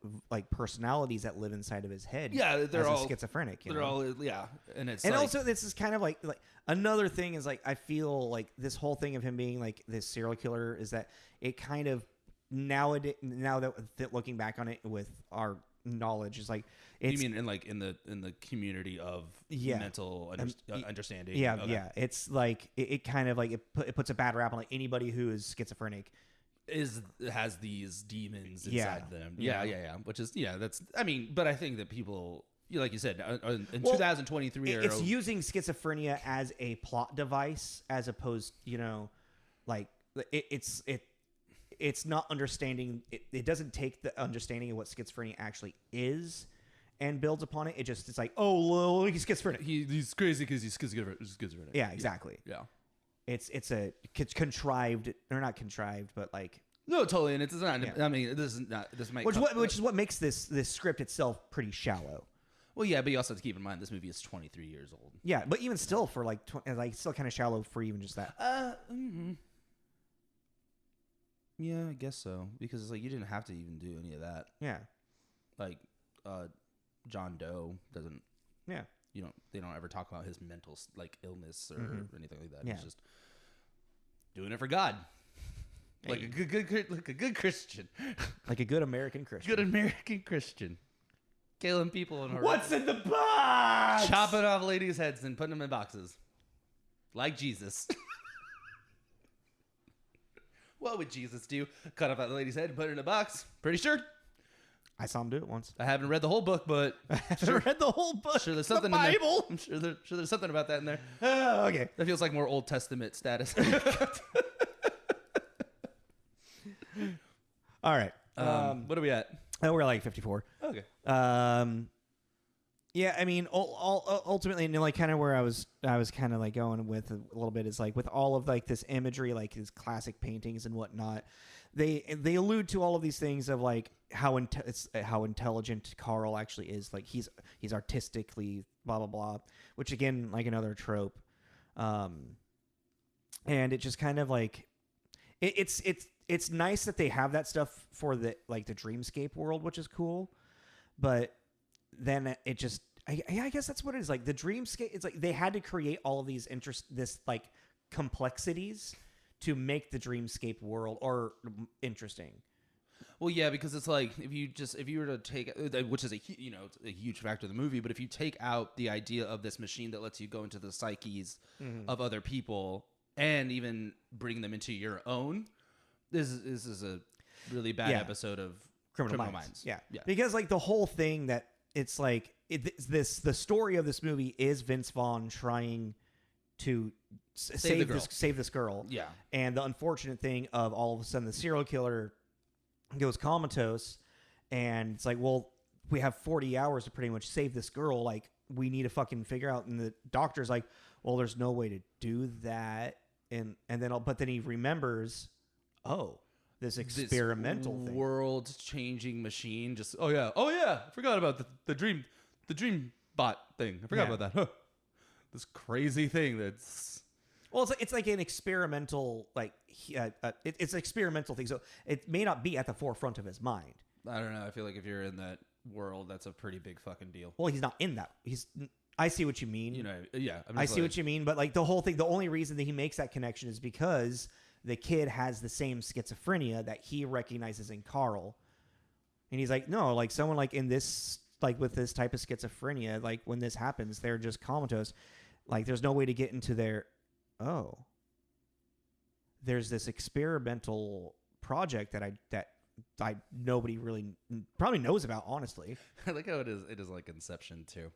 personalities that live inside of his head. Yeah, they're all schizophrenic. They're all and it's also this is kind of like another thing is like I feel like this whole thing of him being like this serial killer is that it kind of now that looking back on it with our knowledge is like you mean in the community of mental understanding. Yeah, it's like it kind of like it puts a bad rap on like anybody who is schizophrenic has these demons inside them. Yeah. Which is that's but I think that people like you said in 2023 it's using schizophrenia as a plot device as opposed like it's not understanding it doesn't take the understanding of what schizophrenia actually is and builds upon it. It's like, oh, well, he's schizophrenic. He's crazy because he's schizophrenic. Yeah, exactly. Yeah. It's contrived or not contrived, but like no, totally. And it's not. Yeah. I mean, this is not. This might. Which is what makes this script itself pretty shallow. Well, yeah, but you also have to keep in mind this movie is 23 years old. Yeah, but even still, for like still kind of shallow for even just that. Yeah, I guess so. Because it's like you didn't have to even do any of that. Yeah. Like, John Doe doesn't. Yeah. They don't ever talk about his mental like illness or anything like that. Yeah. He's just doing it for God. Like a good Christian. Like a good American Christian. Good American Christian. Killing people in her. What's in the box? Chopping off ladies' heads and putting them in boxes. Like Jesus. What would Jesus do? Cut off that lady's head and put it in a box? Pretty sure. I saw him do it once. I haven't read the whole book, but I haven't read the whole book. Sure, there's something the Bible. In there. I'm sure there's something about that in there. Okay. That feels like more Old Testament status. All right. What are we at? We're like 54. Okay. Yeah, I mean, ultimately, and like kind of where I was kind of like going with a little bit is like with all of like this imagery, like these classic paintings and whatnot, they allude to all of these things of like how intelligent Carl actually is. Like he's artistically blah blah blah, which again like another trope, and it just kind of like it's nice that they have that stuff for the like the dreamscape world, which is cool, but then it just I guess that's what it is. Like the dreamscape, it's like they had to create all of these this like complexities to make the dreamscape world or interesting. Well, yeah, because it's like if you were to take, which is it's a huge factor of the movie, but if you take out the idea of this machine that lets you go into the psyches of other people and even bring them into your own, this is a really bad episode of Criminal Minds. Yeah, because like the whole thing that it's like the story of this movie is Vince Vaughn trying to save this girl. Yeah, and the unfortunate thing of all of a sudden the serial killer goes comatose, and it's like, well, we have 40 hours to pretty much save this girl. Like we need to fucking figure out. And the doctor's like, well, there's no way to do that. And then but then he remembers, this experimental this thing. World-changing machine. Just oh yeah, I forgot about the dream bot thing. I forgot about that. Huh. This crazy thing that's it's like an experimental it's an experimental thing. So it may not be at the forefront of his mind. I don't know. I feel like if you're in that world, that's a pretty big fucking deal. Well, he's not in that. I see what you mean. Yeah. I see what you mean. But like the whole thing, the only reason that he makes that connection is because the kid has the same schizophrenia that he recognizes in Carl. And he's like, no, like someone like in this, like with this type of schizophrenia, like when this happens, they're just comatose. Like there's no way to get into their, there's this experimental project that nobody really probably knows about, honestly. I like how it is like Inception too.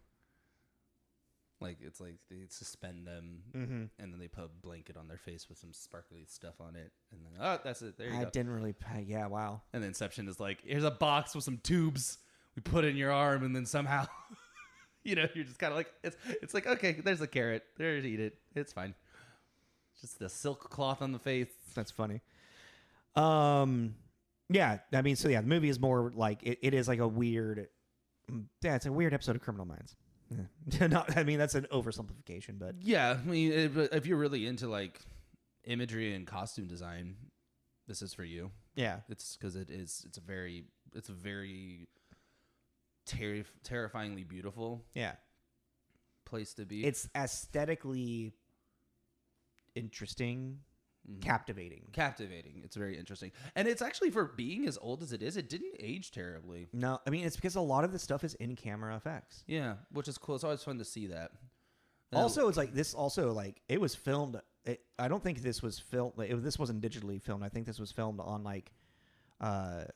Like it's like they suspend them and then they put a blanket on their face with some sparkly stuff on it, and then that's it. There you go. I didn't really. Yeah, wow. And then Inception is like, here's a box with some tubes we put in your arm, and then somehow, you're just kind of like it's like okay, there's a carrot, there's eat it, it's fine. Just the silk cloth on the face. That's funny. Yeah, I mean, so yeah, the movie is more like it is like a weird. Yeah, it's a weird episode of Criminal Minds. Yeah. I mean, that's an oversimplification, but yeah, I mean, if you're really into like imagery and costume design, this is for you. Yeah, it's because it's a very terrifyingly beautiful. Yeah, place to be. It's aesthetically interesting. Captivating. It's very interesting, and it's actually, for being as old as it is, it didn't age terribly. No, I mean, it's because a lot of the stuff is in camera effects. Yeah, which is cool. It's always fun to see that. Also, it's like this. Also, like it was filmed. I don't think this was filmed. This wasn't digitally filmed. I think this was filmed on like, I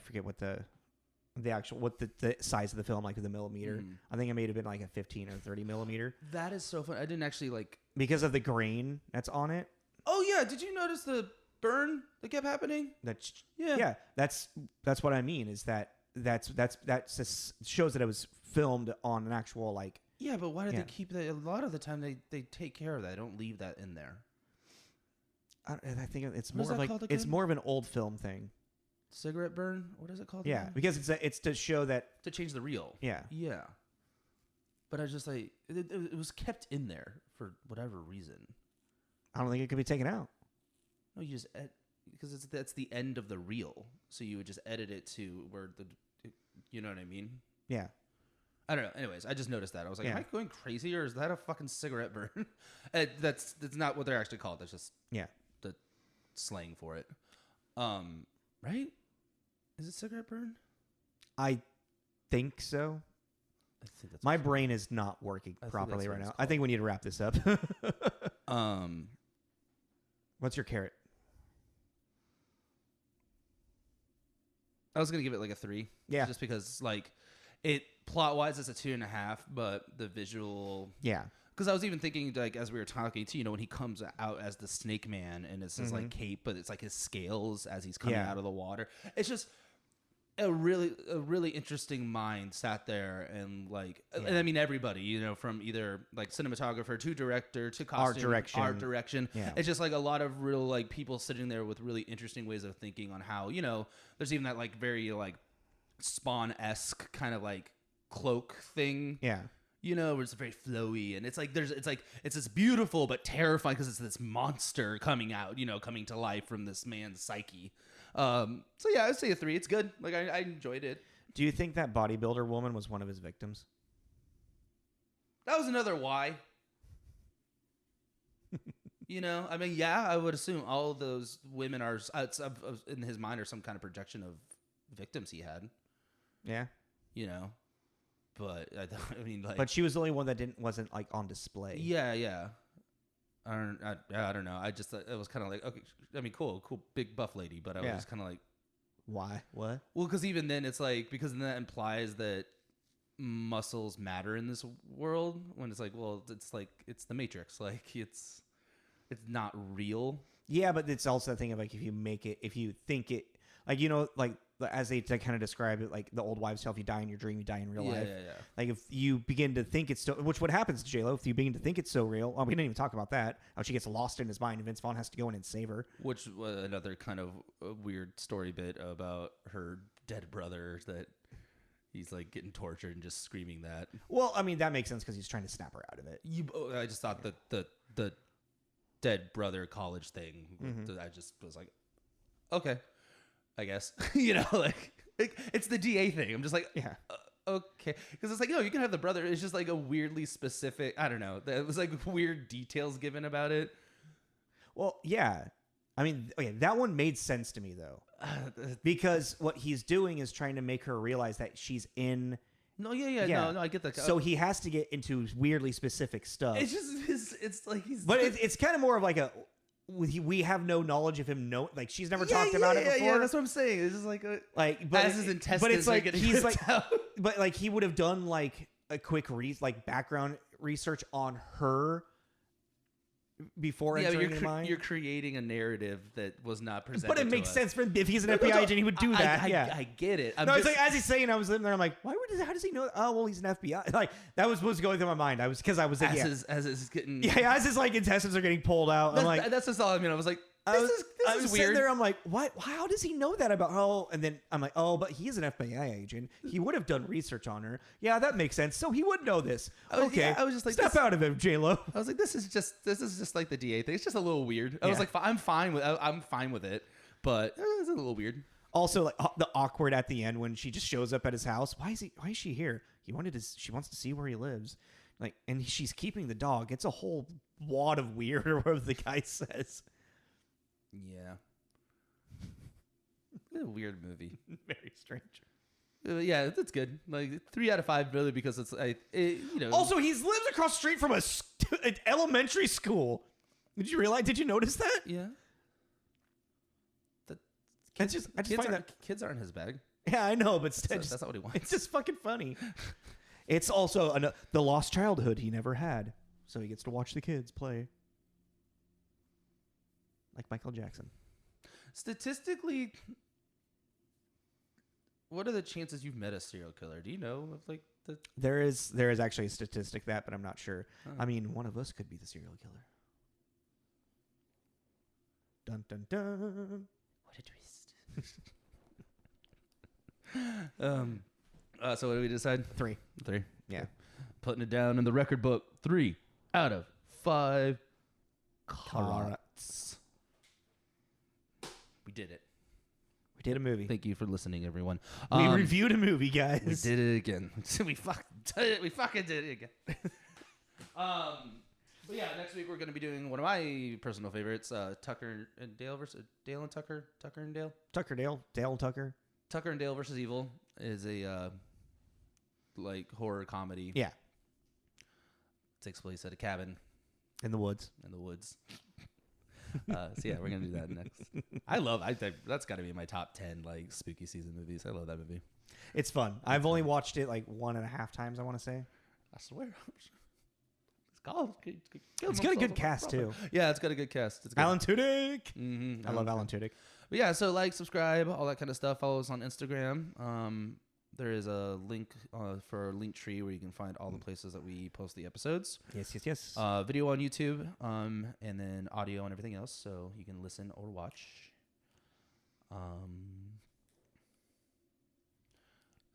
forget what the size of the film, like the millimeter. I think it may have been like a 15 or 30 millimeter. That is so fun. I didn't actually like because of the grain that's on it. Oh yeah, did you notice the burn that kept happening? Yeah. That's what I mean. Is that shows that it was filmed on an actual like. Yeah, but why did they keep that? A lot of the time they take care of that. They don't leave that in there. I think it's more of like it's more of an old film thing. Cigarette burn? What is it called? Yeah, because it's to show that to change the reel. Yeah. But I just like it was kept in there for whatever reason. I don't think it could be taken out. No, you just because that's the end of the reel, so you would just edit it to where you know what I mean? Yeah. I don't know. Anyways, I just noticed that. I was like, am I going crazy, or is that a fucking cigarette burn? That's not what they're actually called. That's just the slang for it. Right? Is it cigarette burn? I think so. I think that's my brain is not working properly right now. I think we need to wrap this up. What's your carrot? I was gonna give it like a 3. Yeah, just because like it plot wise it's a 2.5, but the visual. Yeah. Because I was even thinking, like, as we were talking too, when he comes out as the Snake Man and it's his like cape, but it's like his scales as he's coming out of the water. It's just a really interesting mind sat there and like, and I mean everybody, you know, from either like cinematographer to director to costume, art direction. Yeah. It's just like a lot of real like people sitting there with really interesting ways of thinking on how, you know, there's even that like very like Spawn-esque kind of like cloak thing. Yeah. You know, where it's very flowy, and it's this beautiful but terrifying because it's this monster coming out, you know, coming to life from this man's psyche. So yeah, I'd say a 3. It's good. Like I enjoyed it. Do you think that bodybuilder woman was one of his victims? That was another why. You know, I mean, yeah, I would assume all those women are in his mind are some kind of projection of victims he had. Yeah. You know. But I mean, like, but she was the only one that wasn't like on display. Yeah. I don't know. I just thought it was kind of like, okay. I mean, cool, big buff lady. But I was just kind of like, why? What? Well, because even then, it's like because then that implies that muscles matter in this world. When it's like, well, it's like it's the Matrix. Like it's not real. Yeah, but it's also the thing of like if you think it, like, you know, like. As they kind of describe it, like the old wives' tale, if you die in your dream, you die in real life. Yeah. Like if you begin to think it's still, which what happens to J-Lo, if you begin to think it's so real, we didn't even talk about that, how she gets lost in his mind and Vince Vaughn has to go in and save her. Which was another kind of weird story bit about her dead brother that he's like getting tortured and just screaming that. Well, I mean, that makes sense because he's trying to snap her out of it. I just thought that the dead brother college thing, I just was like, okay. I guess, you know, like it's the DA thing. I'm just like, yeah, okay. Because it's like, no, you can have the brother. It's just like a weirdly specific, I don't know. It was like weird details given about it. Well, yeah. I mean, okay, that one made sense to me, though. Because what he's doing is trying to make her realize that she's in... No, no, I get that. So he has to get into weirdly specific stuff. It's just, it's like he's... But it's kind of more of like a... We have no knowledge of him. Like she's never talked about it before. Yeah, that's what I'm saying. It's just like but as his intestines. But it's like he's like, out. But like he would have done like a quick background research on her before entering the mind. You're creating a narrative that was not presented. But it makes sense for him. If he's an FBI agent, he would do that. I get it. It's like as he's saying, I was living there. I'm like, how does he know? How well, he's an FBI. Like that was going through my mind. As his like intestines are getting pulled out. I'm like, that's just all I mean. I was like, this is weird. There, I'm like, what? How does he know that about her? And then I'm like, but he is an FBI agent. He would have done research on her. Yeah, that makes sense. So he would know this. Okay, I was just like, step out of him, J-Lo. I was like, this is just like the DA thing. It's just a little weird. I was like, I'm fine with it, but it's a little weird. Also, like the awkward at the end when she just shows up at his house. Why is she here? She wants to see where he lives. Like, and she's keeping the dog. It's a whole wad of weird, or whatever the guy says. Yeah. It's a weird movie. Very strange. Yeah, that's good. Like 3 out of 5, really, because it's you know. Also, he lives across the street from an elementary school. Did you notice that? Yeah. I just find that kids aren't his bag. Yeah, I know, but that's not what he wants. It's just fucking funny. It's also the lost childhood he never had, so he gets to watch the kids play. Like Michael Jackson. Statistically, what are the chances you've met a serial killer? Do you know of like the? There is actually a statistic but I'm not sure. I mean, one of us could be the serial killer. Dun dun dun! What a twist. So what did we decide? 3. Yeah. Putting it down in the record book. 3 out of 5. Carrots. We did it. We did a movie. Thank you for listening, everyone. We reviewed a movie, guys. We did it again. we fucking did it again. But yeah, next week we're going to be doing one of my personal favorites, Tucker and Dale versus Dale and Tucker. Tucker and Dale. Dale and Tucker. Tucker and Dale versus Evil is a like horror comedy. Yeah. Takes place at a cabin in the woods. So yeah, we're gonna do that next. That's got to be in my top 10 like spooky season movies. I love that movie. It's fun. I've only watched it like 1.5 times. I want to say. I swear. It's got a good cast too. Yeah, it's got a good cast. It's good. Alan Tudyk. Mm-hmm. I love Alan Tudyk. But yeah, so like, subscribe, all that kind of stuff. Follow us on Instagram. There is a link for Linktree where you can find all the places that we post the episodes. Yes. Video on YouTube, and then audio and everything else, so you can listen or watch. I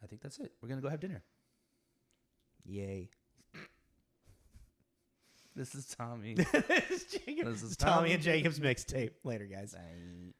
think that's it. We're gonna go have dinner. Yay. This is Tommy. This is This is Tommy and Jacob's mixtape. Later, guys. Bye.